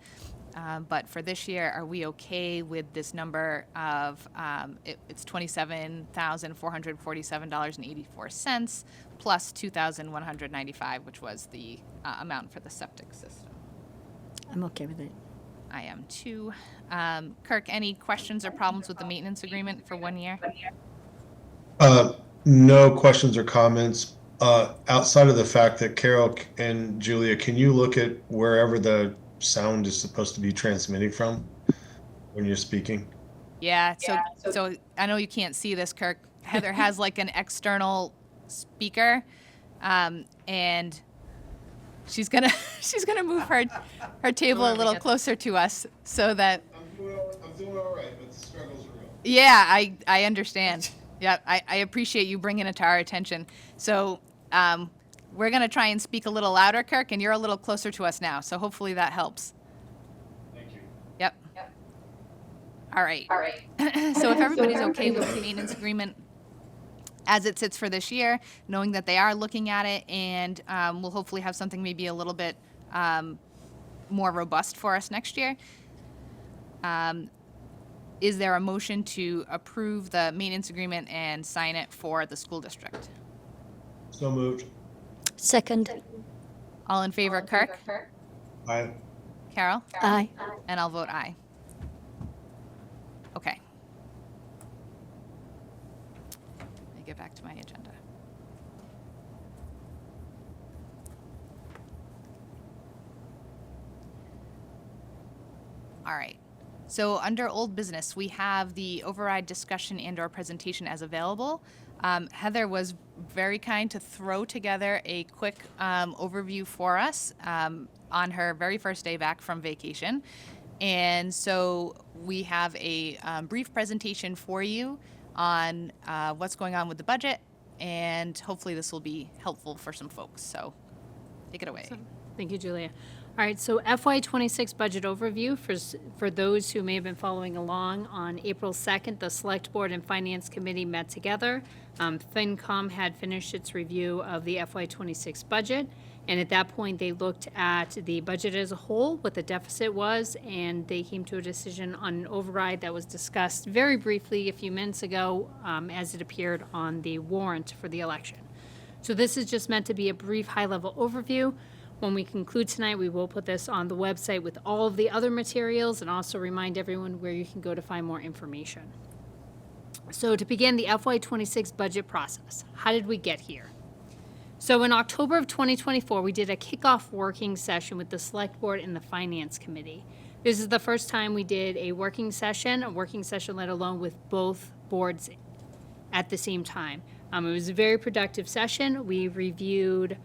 But for this year, are we okay with this number of, it's $27,447.84 plus $2,195, which was the amount for the septic system? I'm okay with it. I am too. Kirk, any questions or problems with the maintenance agreement for 1 year? No questions or comments. Outside of the fact that Carol and Julia, can you look at wherever the sound is supposed to be transmitting from when you're speaking? Yeah, so I know you can't see this, Kirk. Heather has like an external speaker, and she's gonna move her table a little closer to us so that. I'm doing all right, but the struggles are real. Yeah, I understand. Yeah, I appreciate you bringing it to our attention. So we're going to try and speak a little louder, Kirk, and you're a little closer to us now. So hopefully that helps. Thank you. Yep. All right. So if everybody's okay with the maintenance agreement as it sits for this year, knowing that they are looking at it, and we'll hopefully have something maybe a little bit more robust for us next year. Is there a motion to approve the maintenance agreement and sign it for the school district? So moved. Second. All in favor, Kirk? Aye. Carol? Aye. And I'll vote aye. Okay. Let me get back to my agenda. All right. So under old business, we have the override discussion and/or presentation as available. Heather was very kind to throw together a quick overview for us on her very first day back from vacation. And so we have a brief presentation for you on what's going on with the budget, and hopefully this will be helpful for some folks. So take it away. Thank you, Julia. All right, so FY26 budget overview for those who may have been following along. On April 2nd, the Select Board and Finance Committee met together. FinCom had finished its review of the FY26 budget, and at that point, they looked at the budget as a whole, what the deficit was, and they came to a decision on an override that was discussed very briefly a few minutes ago as it appeared on the warrant for the election. So this is just meant to be a brief high-level overview. When we conclude tonight, we will put this on the website with all of the other materials and also remind everyone where you can go to find more information. So to begin the FY26 budget process, how did we get here? So in October of 2024, we did a kickoff working session with the Select Board and the Finance Committee. This is the first time we did a working session let alone with both boards at the same time. It was a very productive session. We reviewed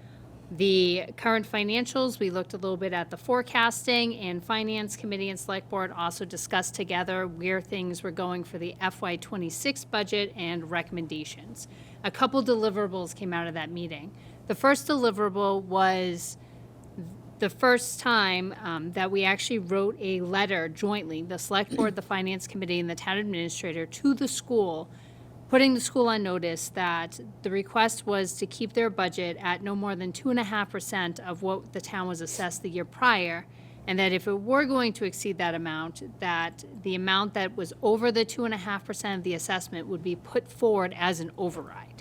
the current financials. We looked a little bit at the forecasting, and Finance Committee and Select Board also discussed together where things were going for the FY26 budget and recommendations. A couple deliverables came out of that meeting. The first deliverable was the first time that we actually wrote a letter jointly, the Select Board, the Finance Committee, and the Town Administrator, to the school, putting the school on notice that the request was to keep their budget at no more than 2.5% of what the town was assessed the year prior, and that if it were going to exceed that amount, that the amount that was over the 2.5% of the assessment would be put forward as an override.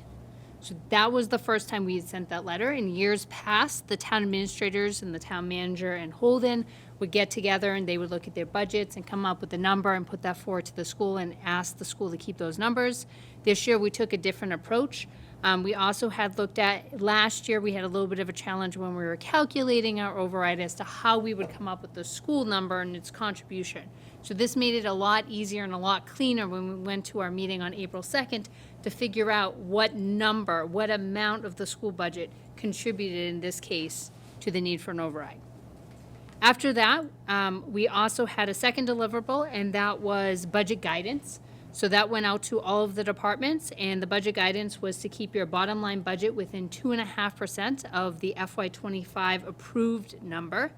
So that was the first time we had sent that letter. In years past, the town administrators and the town manager and Holden would get together and they would look at their budgets and come up with a number and put that forward to the school and ask the school to keep those numbers. This year, we took a different approach. We also had looked at, last year, we had a little bit of a challenge when we were calculating our override as to how we would come up with the school number and its contribution. So this made it a lot easier and a lot cleaner when we went to our meeting on April 2nd to figure out what number, what amount of the school budget contributed in this case to the need for an override. After that, we also had a second deliverable, and that was budget guidance. So that went out to all of the departments, and the budget guidance was to keep your bottom line budget within 2.5% of the FY25 approved number.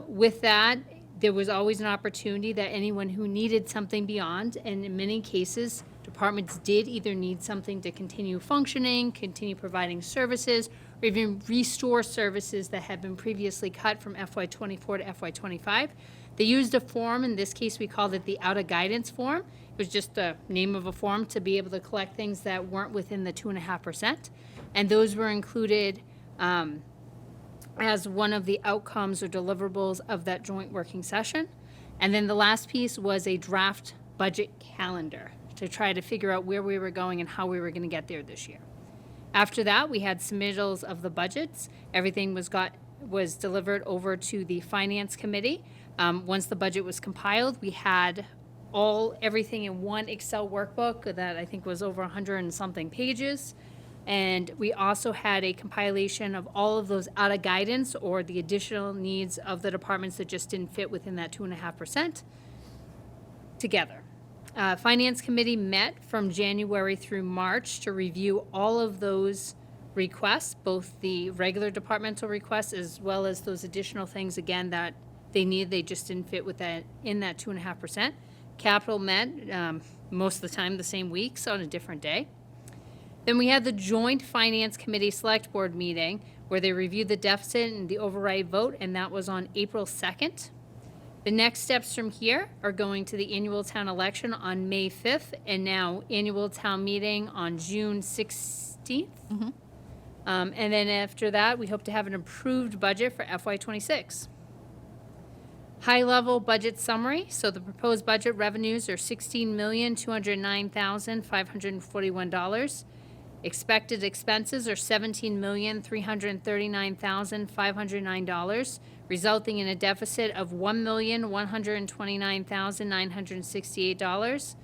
With that, there was always an opportunity that anyone who needed something beyond, and in many cases, departments did either need something to continue functioning, continue providing services, or even restore services that had been previously cut from FY24 to FY25. They used a form, in this case we called it the out of guidance form. It was just the name of a form to be able to collect things that weren't within the 2.5%. And those were included as one of the outcomes or deliverables of that joint working session. And then the last piece was a draft budget calendar to try to figure out where we were going and how we were going to get there this year. After that, we had submittals of the budgets. Everything was delivered over to the Finance Committee. Once the budget was compiled, we had everything in one Excel workbook that I think was over 100 and something pages. And we also had a compilation of all of those out of guidance or the additional needs of the departments that just didn't fit within that 2.5% together. Finance Committee met from January through March to review all of those requests, both the regular departmental requests as well as those additional things, again, that they just didn't fit with that in that 2.5%. Capital met most of the time the same week, so on a different day. Then we had the joint Finance Committee Select Board meeting where they reviewed the deficit and the override vote, and that was on April 2nd. The next steps from here are going to the annual town election on May 5th, and now annual town meeting on June 16th. Mm-hmm. And then after that, we hope to have an approved budget for FY26. High-level budget summary. So the proposed budget revenues are $16,209,541. Expected expenses are $17,339,509, resulting in a deficit of $1,129,968.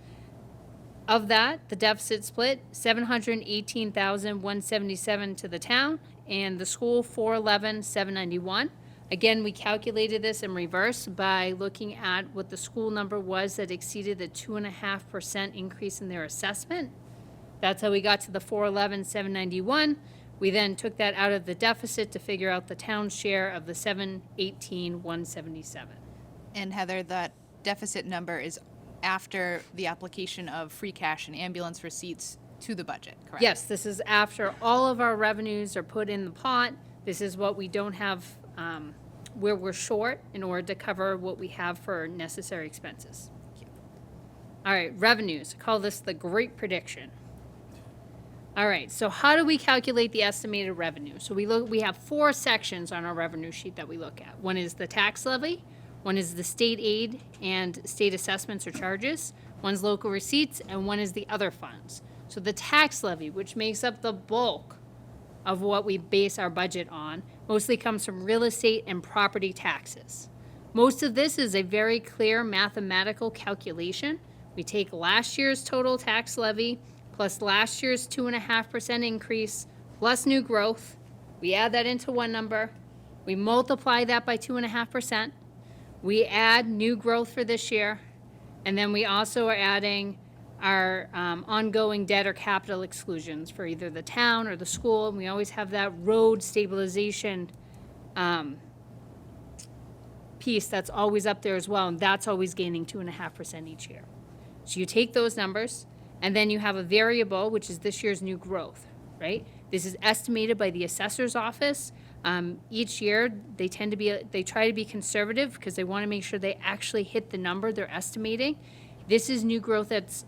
Of that, the deficit split $718,177 to the town and the school $411,791. Again, we calculated this in reverse by looking at what the school number was that exceeded the 2.5% increase in their assessment. That's how we got to the 411,791. We then took that out of the deficit to figure out the town's share of the 718,177. And Heather, that deficit number is after the application of free cash and ambulance receipts to the budget, correct? Yes, this is after all of our revenues are put in the pot. This is what we don't have, where we're short in order to cover what we have for necessary expenses. All right, revenues. I call this the great prediction. All right, so how do we calculate the estimated revenue? So we have 4 sections on our revenue sheet that we look at. One is the tax levy, one is the state aid and state assessments or charges, one's local receipts, and one is the other funds. So the tax levy, which makes up the bulk of what we base our budget on, mostly comes from real estate and property taxes. Most of this is a very clear mathematical calculation. We take last year's total tax levy plus last year's 2.5% increase plus new growth. We add that into one number. We multiply that by 2.5%. We add new growth for this year. And then we also are adding our ongoing debt or capital exclusions for either the town or the school. And we always have that road stabilization piece that's always up there as well, and that's always gaining 2.5% each year. So you take those numbers, and then you have a variable, which is this year's new growth, right? This is estimated by the assessor's office. Each year, they try to be conservative because they want to make sure they actually hit the number they're estimating. This is new growth that's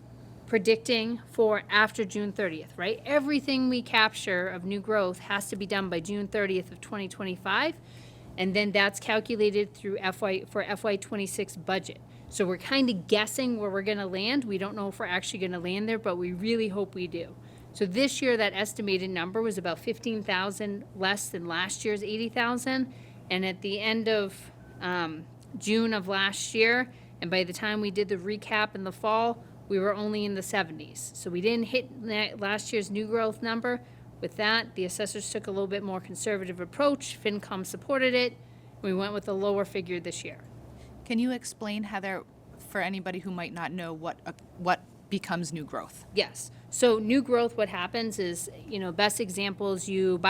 predicting for after June 30th, right? Everything we capture of new growth has to be done by June 30th of 2025, and then that's calculated through FY26 budget. So we're kind of guessing where we're going to land. We don't know if we're actually going to land there, but we really hope we do. So this year, that estimated number was about 15,000 less than last year's 80,000. And at the end of June of last year, and by the time we did the recap in the fall, we were only in the 70s. So we didn't hit last year's new growth number. With that, the assessors took a little bit more conservative approach. FinCom supported it. We went with a lower figure this year. Can you explain, Heather, for anybody who might not know what becomes new growth? Yes. So new growth, what happens is, best examples, you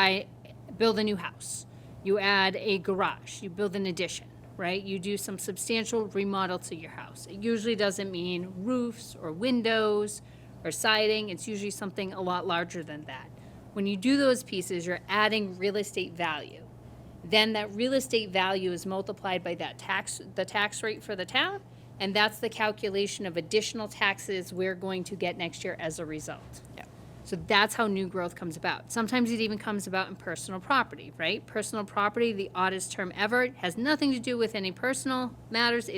build a new house. You add a garage. You build an addition, right? You do some substantial remodel to your house. It usually doesn't mean roofs or windows or siding. It's usually something a lot larger than that. When you do those pieces, you're adding real estate value. Then that real estate value is multiplied by the tax rate for the town, and that's the calculation of additional taxes we're going to get next year as a result. Yeah. So that's how new growth comes about. Sometimes it even comes about in personal property, right? Personal property, the oddest term ever, it has nothing to do with any personal matters.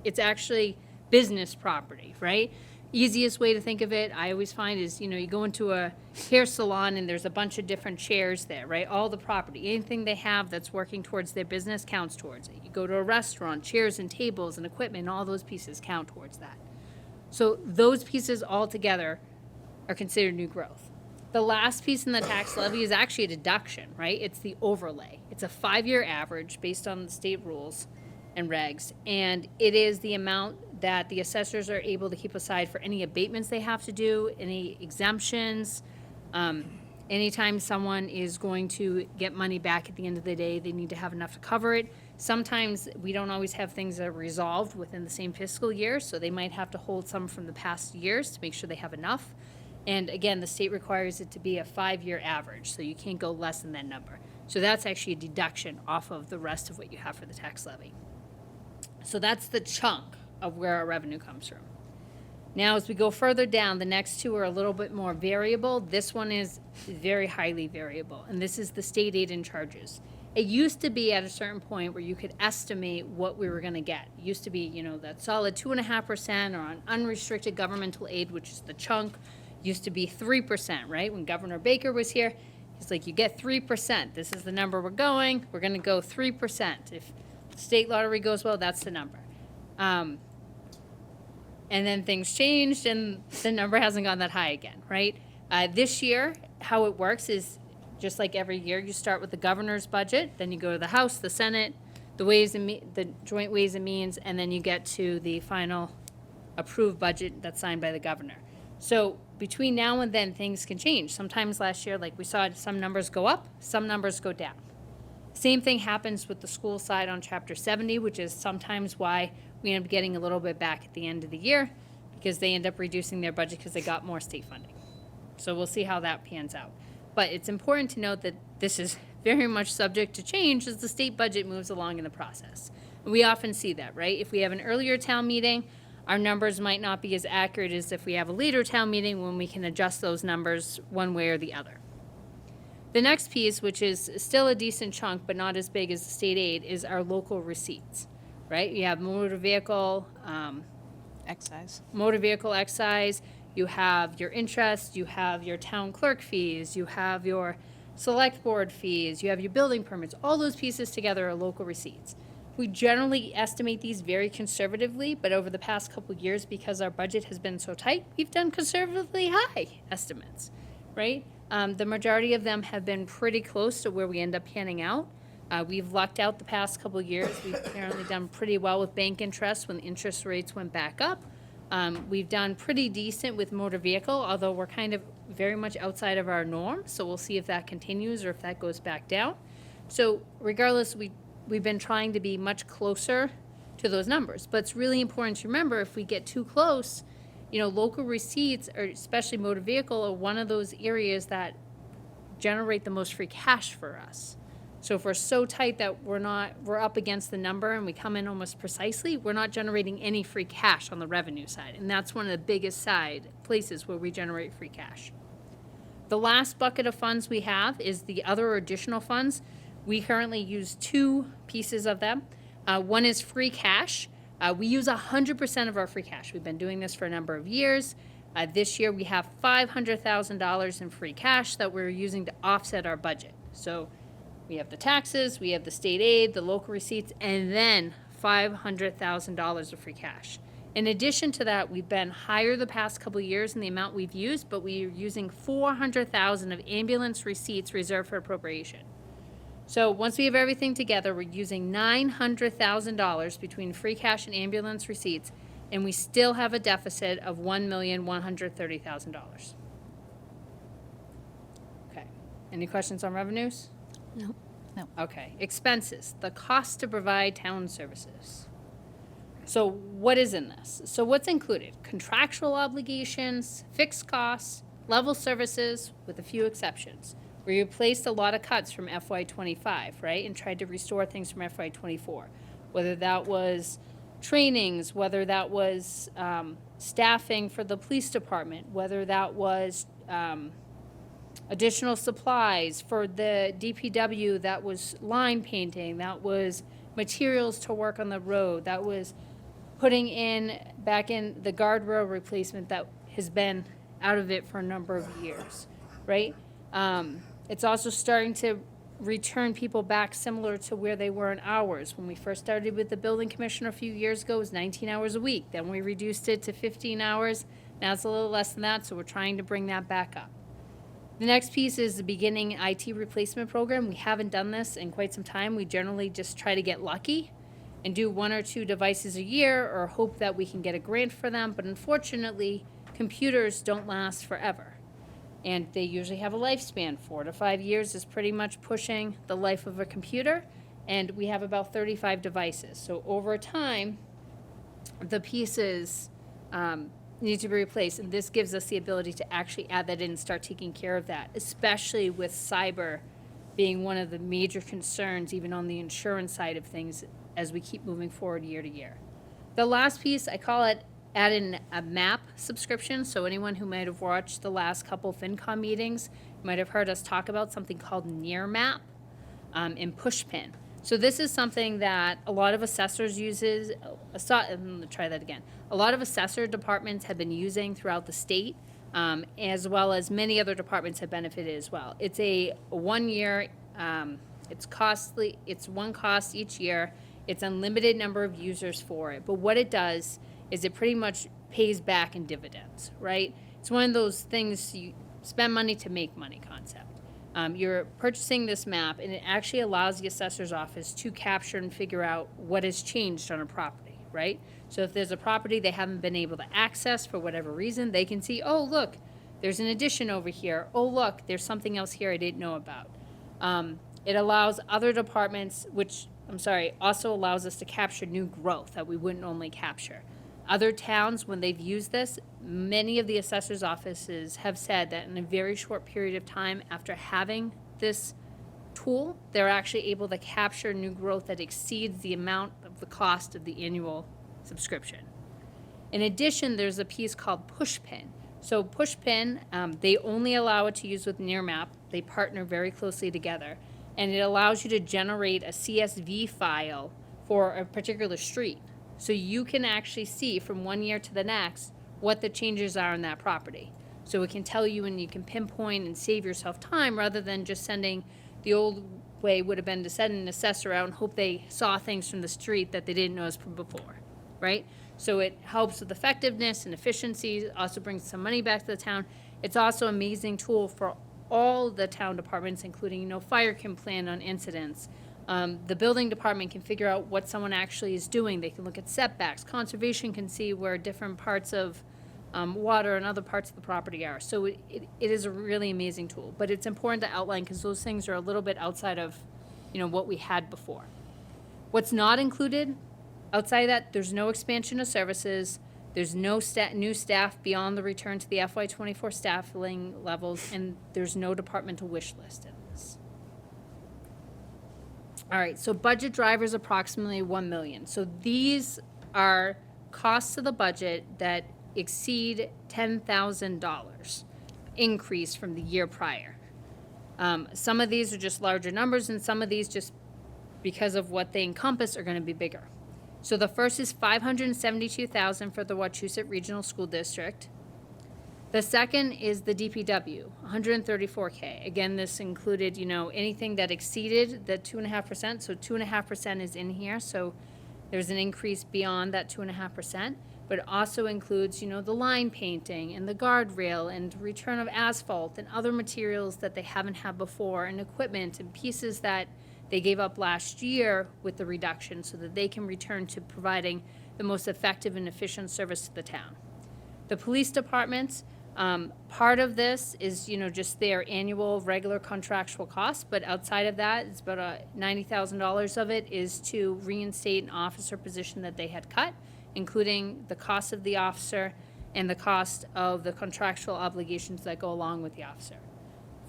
It's actually business property, right? Easiest way to think of it, I always find, is, you go into a hair salon and there's a bunch of different chairs there, right? All the property, anything they have that's working towards their business counts towards it. You go to a restaurant, chairs and tables and equipment, all those pieces count towards that. So those pieces all together are considered new growth. The last piece in the tax levy is actually a deduction, right? It's the overlay. It's a 5-year average based on the state rules and regs, and it is the amount that the assessors are able to keep aside for any abatements they have to do, any exemptions. Anytime someone is going to get money back at the end of the day, they need to have enough to cover it. Sometimes we don't always have things that are resolved within the same fiscal year, so they might have to hold some from the past years to make sure they have enough. And again, the state requires it to be a 5-year average, so you can't go less than that number. So that's actually a deduction off of the rest of what you have for the tax levy. So that's the chunk of where our revenue comes from. Now, as we go further down, the next two are a little bit more variable. This one is very highly variable, and this is the state aid and charges. It used to be at a certain point where you could estimate what we were going to get. It used to be, that solid 2.5% or on unrestricted governmental aid, which is the chunk, used to be 3%, right? When Governor Baker was here, he's like, you get 3%. This is the number we're going. We're going to go 3%. If the state lottery goes well, that's the number. And then things changed and the number hasn't gone that high again, right? This year, how it works is just like every year, you start with the governor's budget, then you go to the House, the Senate, the joint Ways and Means, and then you get to the final approved budget that's signed by the governor. So between now and then, things can change. Sometimes last year, like we saw, some numbers go up, some numbers go down. Same thing happens with the school side on Chapter 70, which is sometimes why we end up getting a little bit back at the end of the year, because they end up reducing their budget because they got more state funding. So we'll see how that pans out. But it's important to note that this is very much subject to change as the state budget moves along in the process. And we often see that, right? If we have an earlier town meeting, our numbers might not be as accurate as if we have a later town meeting when we can adjust those numbers one way or the other. The next piece, which is still a decent chunk but not as big as the state aid, is our local receipts, right? You have motor vehicle excise, you have your interest, you have your town clerk fees, you have your select board fees, you have your building permits. All those pieces together are local receipts. We generally estimate these very conservatively, but over the past couple of years, because our budget has been so tight, we've done conservatively high estimates, right? The majority of them have been pretty close to where we end up panning out. We've lucked out the past couple of years. We've apparently done pretty well with bank interest when the interest rates went back up. We've done pretty decent with motor vehicle, although we're kind of very much outside of our norm, so we'll see if that continues or if that goes back down. So regardless, we've been trying to be much closer to those numbers. But it's really important to remember, if we get too close, local receipts, or especially motor vehicle, are one of those areas that generate the most free cash for us. So if we're so tight that we're up against the number and we come in almost precisely, we're not generating any free cash on the revenue side. And that's one of the biggest places where we generate free cash. The last bucket of funds we have is the other additional funds. We currently use two pieces of them. One is free cash. We use 100% of our free cash. We've been doing this for a number of years. This year we have $500,000 in free cash that we're using to offset our budget. So we have the taxes, we have the state aid, the local receipts, and then $500,000 of free cash. In addition to that, we've been higher the past couple of years in the amount we've used, but we're using $400,000 of ambulance receipts reserved for appropriation. So once we have everything together, we're using $900,000 between free cash and ambulance receipts, and we still have a deficit of $1,130,000. Okay. Any questions on revenues? No. No. Okay. Expenses, the cost to provide town services. So what is in this? So what's included? Contractual obligations, fixed costs, level services, with a few exceptions. We replaced a lot of cuts from FY25, right, and tried to restore things from FY24, whether that was trainings, whether that was staffing for the police department, whether that was additional supplies for the DPW, that was line painting, that was materials to work on the road, that was putting back in the guardrail replacement that has been out of it for a number of years, right? It's also starting to return people back similar to where they were in hours. When we first started with the building commissioner a few years ago, it was 19 hours a week. Then we reduced it to 15 hours. Now it's a little less than that, so we're trying to bring that back up. The next piece is the beginning IT replacement program. We haven't done this in quite some time. We generally just try to get lucky and do 1 or 2 devices a year or hope that we can get a grant for them. But unfortunately, computers don't last forever. And they usually have a lifespan. 4 to 5 years is pretty much pushing the life of a computer. And we have about 35 devices. So over time, the pieces need to be replaced. And this gives us the ability to actually add that in and start taking care of that, especially with cyber being one of the major concerns, even on the insurance side of things, as we keep moving forward year to year. The last piece, I call it add in a map subscription. So anyone who might have watched the last couple FinCom meetings might have heard us talk about something called Near Map and Pushpin. So this is something that a lot of assessors uses. Try that again. A lot of assessor departments have been using throughout the state, as well as many other departments have benefited as well. It's a 1 year. It's costly. It's one cost each year. It's unlimited number of users for it. But what it does is it pretty much pays back in dividends, right? It's one of those things, you spend money to make money concept. You're purchasing this map, and it actually allows the assessor's office to capture and figure out what has changed on a property, right? So if there's a property they haven't been able to access for whatever reason, they can see, oh, look, there's an addition over here. Oh, look, there's something else here I didn't know about. It allows other departments, also allows us to capture new growth that we wouldn't normally capture. Other towns, when they've used this, many of the assessor's offices have said that in a very short period of time after having this tool, they're actually able to capture new growth that exceeds the amount of the cost of the annual subscription. In addition, there's a piece called Pushpin. So Pushpin, they only allow it to use with Nearmap. They partner very closely together. And it allows you to generate a CSV file for a particular street. So you can actually see from one year to the next what the changes are in that property. So it can tell you, and you can pinpoint and save yourself time rather than just sending. The old way would have been to send an assessor out and hope they saw things from the street that they didn't notice from before, right? So it helps with effectiveness and efficiency, also brings some money back to the town. It's also an amazing tool for all the town departments, including, fire can plan on incidents. The building department can figure out what someone actually is doing. They can look at setbacks. Conservation can see where different parts of water and other parts of the property are. So it is a really amazing tool. But it's important to outline because those things are a little bit outside of, what we had before. What's not included outside of that, there's no expansion of services. There's no new staff beyond the return to the FY24 staffing levels, and there's no departmental wish list in this. All right, so budget drivers approximately 1 million. So these are costs of the budget that exceed $10,000 increase from the year prior. Some of these are just larger numbers, and some of these just because of what they encompass are going to be bigger. So the first is $572,000 for the Wachusett Regional School District. The second is the DPW, $134K. Again, this included, anything that exceeded the 2.5%. So 2.5% is in here. So there's an increase beyond that 2.5%. But it also includes, the line painting and the guardrail and return of asphalt and other materials that they haven't had before, and equipment and pieces that they gave up last year with the reduction so that they can return to providing the most effective and efficient service to the town. The police department, part of this is, just their annual regular contractual costs, but outside of that, it's about $90,000 of it is to reinstate an officer position that they had cut, including the cost of the officer and the cost of the contractual obligations that go along with the officer.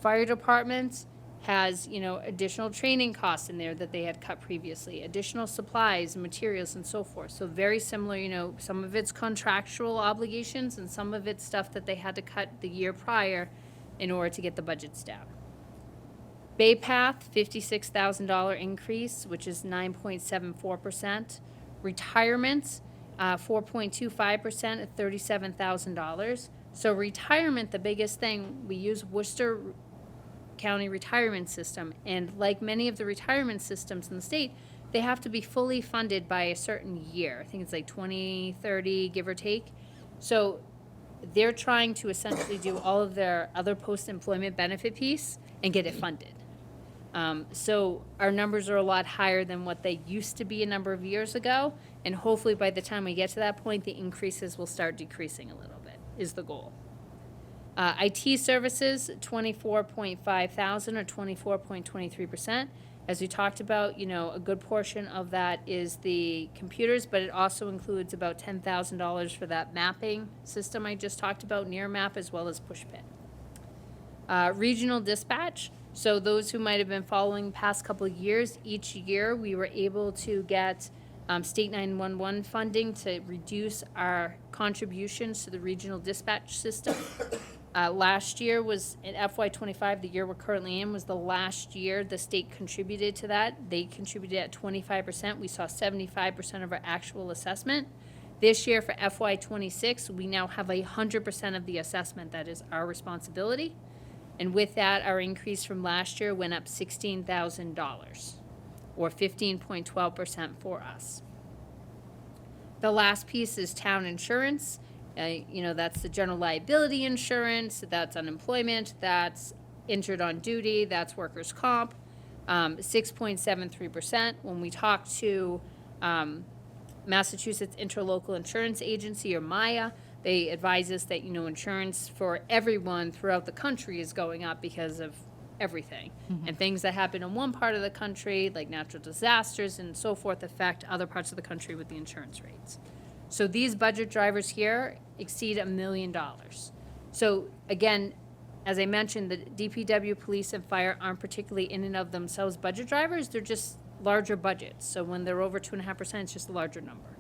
Fire department has, additional training costs in there that they had cut previously, additional supplies and materials and so forth. So very similar, some of it's contractual obligations and some of it's stuff that they had to cut the year prior in order to get the budgets down. Bay Path, $56,000 increase, which is 9.74%. Retirements, 4.25% at $37,000. So retirement, the biggest thing, we use Worcester County retirement system, and like many of the retirement systems in the state, they have to be fully funded by a certain year. I think it's like 2030, give or take. So they're trying to essentially do all of their other post-employment benefit piece and get it funded. So our numbers are a lot higher than what they used to be a number of years ago, and hopefully by the time we get to that point, the increases will start decreasing a little bit, is the goal. IT services, $24.5 thousand or 24.23%. As we talked about, a good portion of that is the computers, but it also includes about $10,000 for that mapping system I just talked about, Nearmap, as well as Pushpin. Regional dispatch. So those who might have been following past couple of years, each year we were able to get state 911 funding to reduce our contributions to the regional dispatch system. Last year was, in FY25, the year we're currently in, was the last year the state contributed to that. They contributed at 25%. We saw 75% of our actual assessment. This year for FY26, we now have 100% of the assessment that is our responsibility. And with that, our increase from last year went up $16,000, or 15.12% for us. The last piece is town insurance. That's the general liability insurance, that's unemployment, that's injured on duty, that's workers' comp, 6.73%. When we talk to Massachusetts Interlocal Insurance Agency, or MIA, they advise us that, insurance for everyone throughout the country is going up because of everything. And things that happen in one part of the country, like natural disasters and so forth, affect other parts of the country with the insurance rates. So these budget drivers here exceed $1 million. So again, as I mentioned, the DPW, police, and fire aren't particularly in and of themselves budget drivers. They're just larger budgets. So when they're over 2.5%, it's just a larger number.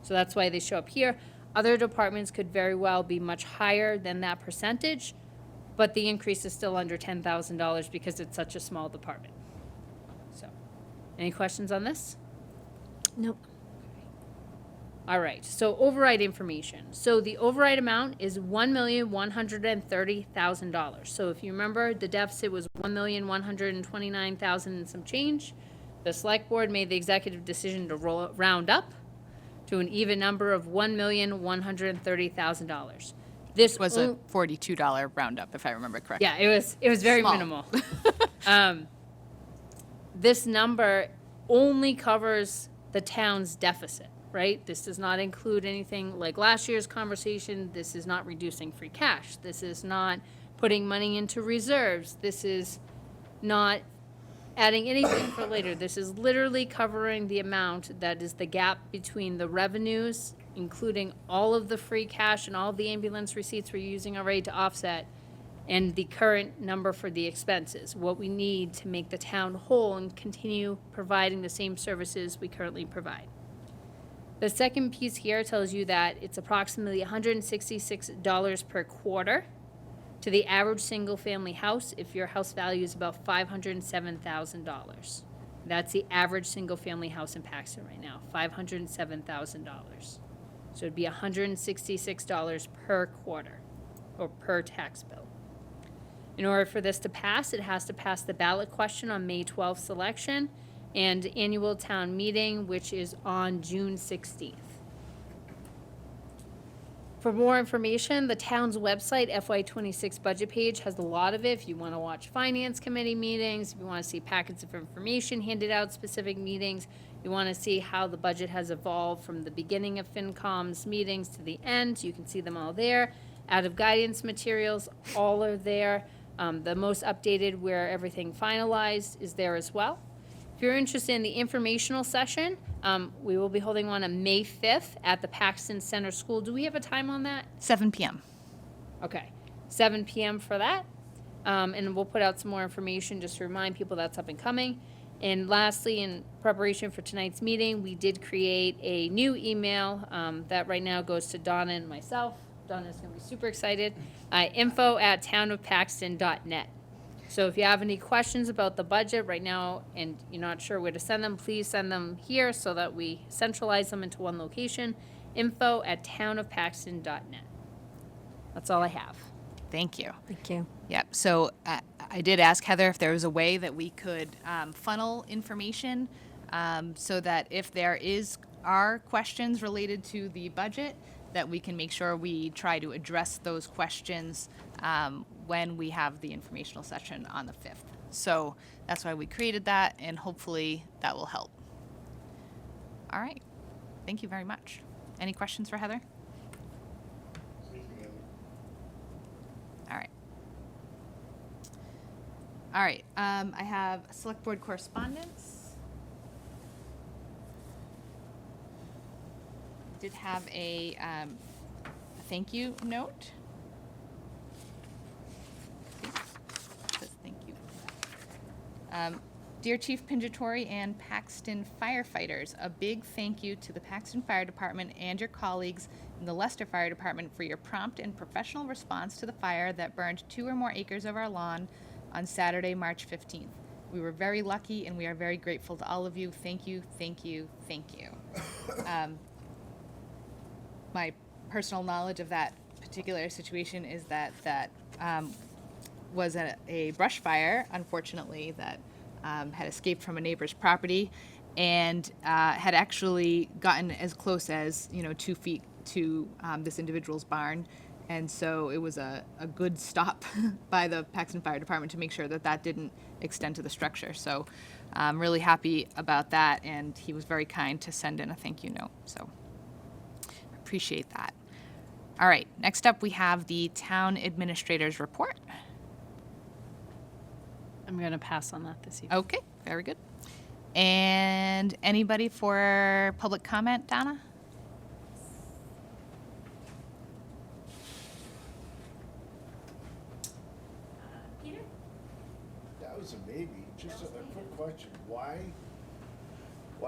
So that's why they show up here. Other departments could very well be much higher than that percentage, but the increase is still under $10,000 because it's such a small department. So, any questions on this? Nope. All right, so override information. So the override amount is $1,130,000. So if you remember, the deficit was $1,129,000 and some change. The select board made the executive decision to round up to an even number of $1,130,000. This Was a $42 roundup, if I remember correctly. Yeah, it was very Small. minimal. This number only covers the town's deficit, right? This does not include anything like last year's conversation. This is not reducing free cash. This is not putting money into reserves. This is not adding anything for later. This is literally covering the amount that is the gap between the revenues, including all of the free cash and all of the ambulance receipts we're using already to offset, and the current number for the expenses, what we need to make the town whole and continue providing the same services we currently provide. The second piece here tells you that it's approximately $166 per quarter to the average single-family house if your house value is about $507,000. That's the average single-family house in Paxton right now, $507,000. So it'd be $166 per quarter, or per tax bill. In order for this to pass, it has to pass the ballot question on May 12th selection and annual town meeting, which is on June 16th. For more information, the town's website, FY26 budget page, has a lot of it. If you want to watch finance committee meetings, if you want to see packets of information handed out, specific meetings, you want to see how the budget has evolved from the beginning of FinCom's meetings to the end, you can see them all there. Out of guidance materials, all are there. The most updated where everything finalized is there as well. If you're interested in the informational session, we will be holding one on May 5th at the Paxton Center School. Do we have a time on that? 7 p.m. Okay, 7 p.m. for that. And we'll put out some more information just to remind people that's up and coming. And lastly, in preparation for tonight's meeting, we did create a new email that right now goes to Donna and myself. Donna's going to be super excited. info@townofpaxton.net. So if you have any questions about the budget right now and you're not sure where to send them, please send them here so that we centralize them into one location. info@townofpaxton.net. That's all I have. Thank you. Thank you. Yep. So I did ask Heather if there was a way that we could funnel information so that if there are questions related to the budget, that we can make sure we try to address those questions when we have the informational session on the 5th. So that's why we created that, and hopefully that will help. All right. Thank you very much. Any questions for Heather? All right. All right. I have select board correspondence. I did have a thank you note. It says thank you. Dear Chief Pingatori and Paxton firefighters, a big thank you to the Paxton Fire Department and your colleagues in the Leicester Fire Department for your prompt and professional response to the fire that burned 2 or more acres of our lawn on Saturday, March 15th. We were very lucky and we are very grateful to all of you. Thank you, thank you, thank you. My personal knowledge of that particular situation is that was a brush fire, unfortunately, that had escaped from a neighbor's property and had actually gotten as close as 2 feet to this individual's barn And so it was a good stop by the Paxton Fire Department to make sure that that didn't extend to the structure. So I'm really happy about that, and he was very kind to send in a thank you note. So appreciate that. All right, next up we have the town administrator's report. I'm going to pass on that this evening. Okay, very good. And anybody for public comment, Donna? Peter? That was a maybe. Just a quick question. Why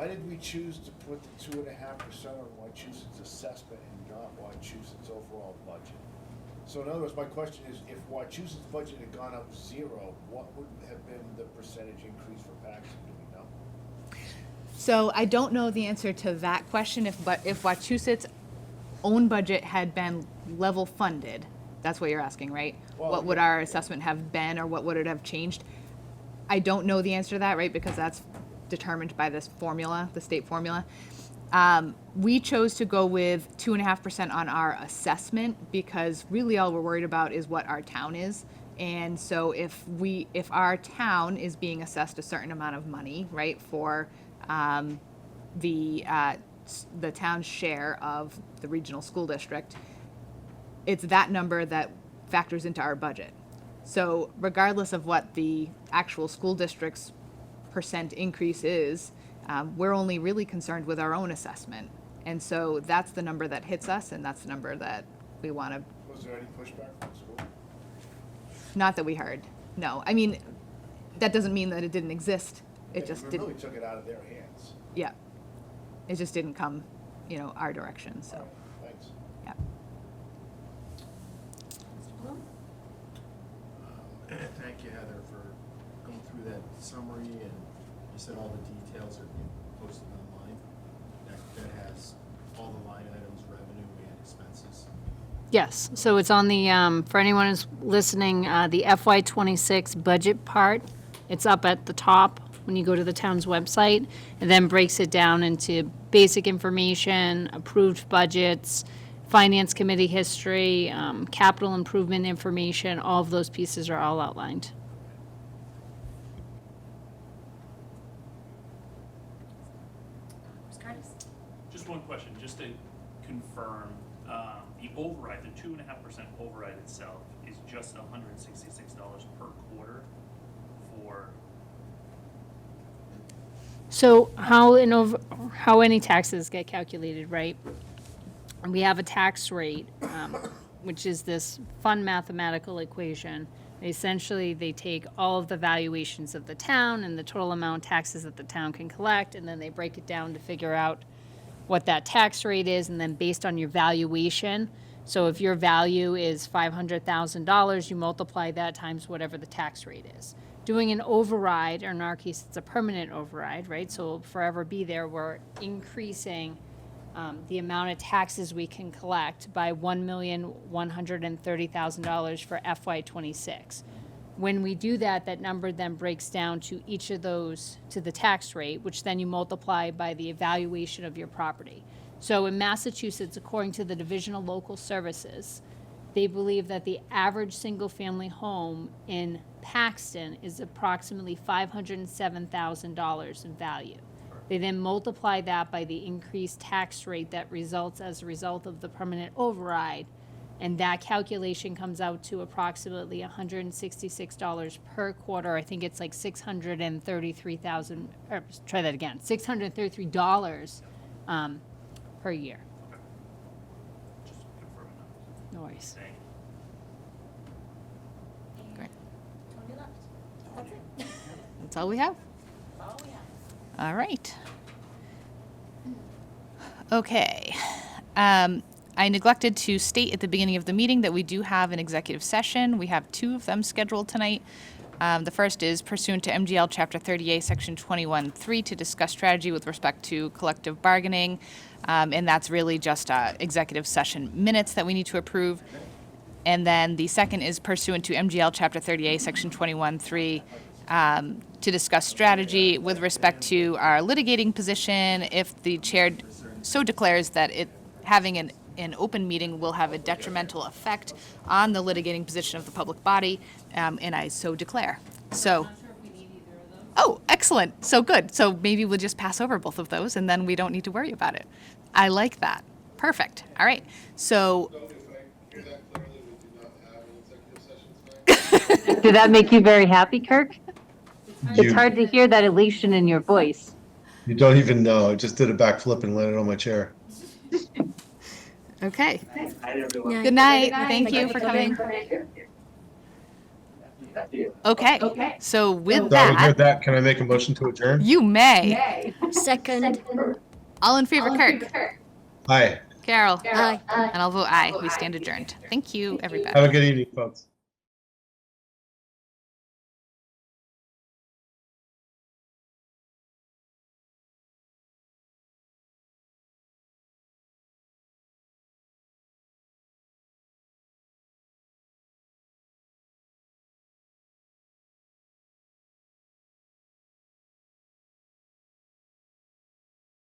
did we choose to put the 2.5% on Wachusett's assessment and not Wachusett's overall budget? So in other words, my question is, if Wachusett's budget had gone up 0, what would have been the percentage increase for Paxton? Do we know? So I don't know the answer to that question. If Wachusett's own budget had been level funded, that's what you're asking, right? Well, What would yeah. our assessment have been, or what would it have changed? I don't know the answer to that, right? Because that's determined by this formula, the state formula. We chose to go with 2.5% on our assessment because really all we're worried about is what our town is. And so if our town is being assessed a certain amount of money, right, for the town's share of the regional school district, it's that number that factors into our budget. So regardless of what the actual school district's percent increase is, we're only really concerned with our own assessment. And so that's the number that hits us, and that's the number that we want to, Was there any pushback from the school? not that we heard. No, I mean, that doesn't mean that it didn't exist. It Yeah, just we didn't, really took it out of their hands. yeah. It just didn't come, our direction, so, All right, thanks. yeah. Thank you, Heather, for going through that summary, and you said all the details are being posted online. That has all the line items, revenue and expenses. Yes, so it's on the, for anyone who's listening, the FY26 budget part. It's up at the top when you go to the town's website, and then breaks it down into basic information, approved budgets, finance committee history, capital improvement information. All of those pieces are all outlined. Just one question, just to confirm, the override, the 2.5% override itself is just $166 per quarter for, So how any taxes get calculated, right? And we have a tax rate, which is this fun mathematical equation. Essentially, they take all of the valuations of the town and the total amount of taxes that the town can collect, and then they break it down to figure out what that tax rate is, and then based on your valuation. So if your value is $500,000, you multiply that times whatever the tax rate is. Doing an override, or in our case, it's a permanent override, right? So it'll forever be there. We're increasing the amount of taxes we can collect by $1,130,000 for FY26. When we do that, that number then breaks down to each of those, to the tax rate, which then you multiply by the evaluation of your property. So in Massachusetts, according to the Division of Local Services, they believe that the average single-family home in Paxton is approximately $507,000 in value. They then multiply that by the increased tax rate that results as a result of the permanent override, and that calculation comes out to approximately $166 per quarter. I think it's like $633,000, or try that again, $633 per year. just confirming that. No worries. Thank you. Great. That's all we have? All right. Okay. I neglected to state at the beginning of the meeting that we do have an executive session. We have 2 of them scheduled tonight. The first is pursuant to MGL Chapter 38, Section 21-3, to discuss strategy with respect to collective bargaining. And that's really just executive session minutes that we need to approve. And then the second is pursuant to MGL Chapter 38, Section 21-3, to discuss strategy with respect to our litigating position if the chair so declares that it having an an open meeting will have a detrimental effect on the litigating position of the public body, and I so declare. So. Oh, excellent. So good. So maybe we'll just pass over both of those and then we don't need to worry about it. I like that. Perfect. All right. So. Did that make you very happy, Kirk? It's You- hard to hear that elation in your voice. You don't even know. I just did a backflip and landed on my chair. Okay. Yeah. Good night. Thank you for coming. Okay. So with So having heard that, that, can I make a motion to adjourn? you may. Second. All in favor, Kirk? Aye. Carol? Aye. And I'll vote aye. We stand adjourned. Thank you, everybody. Have a good evening, folks.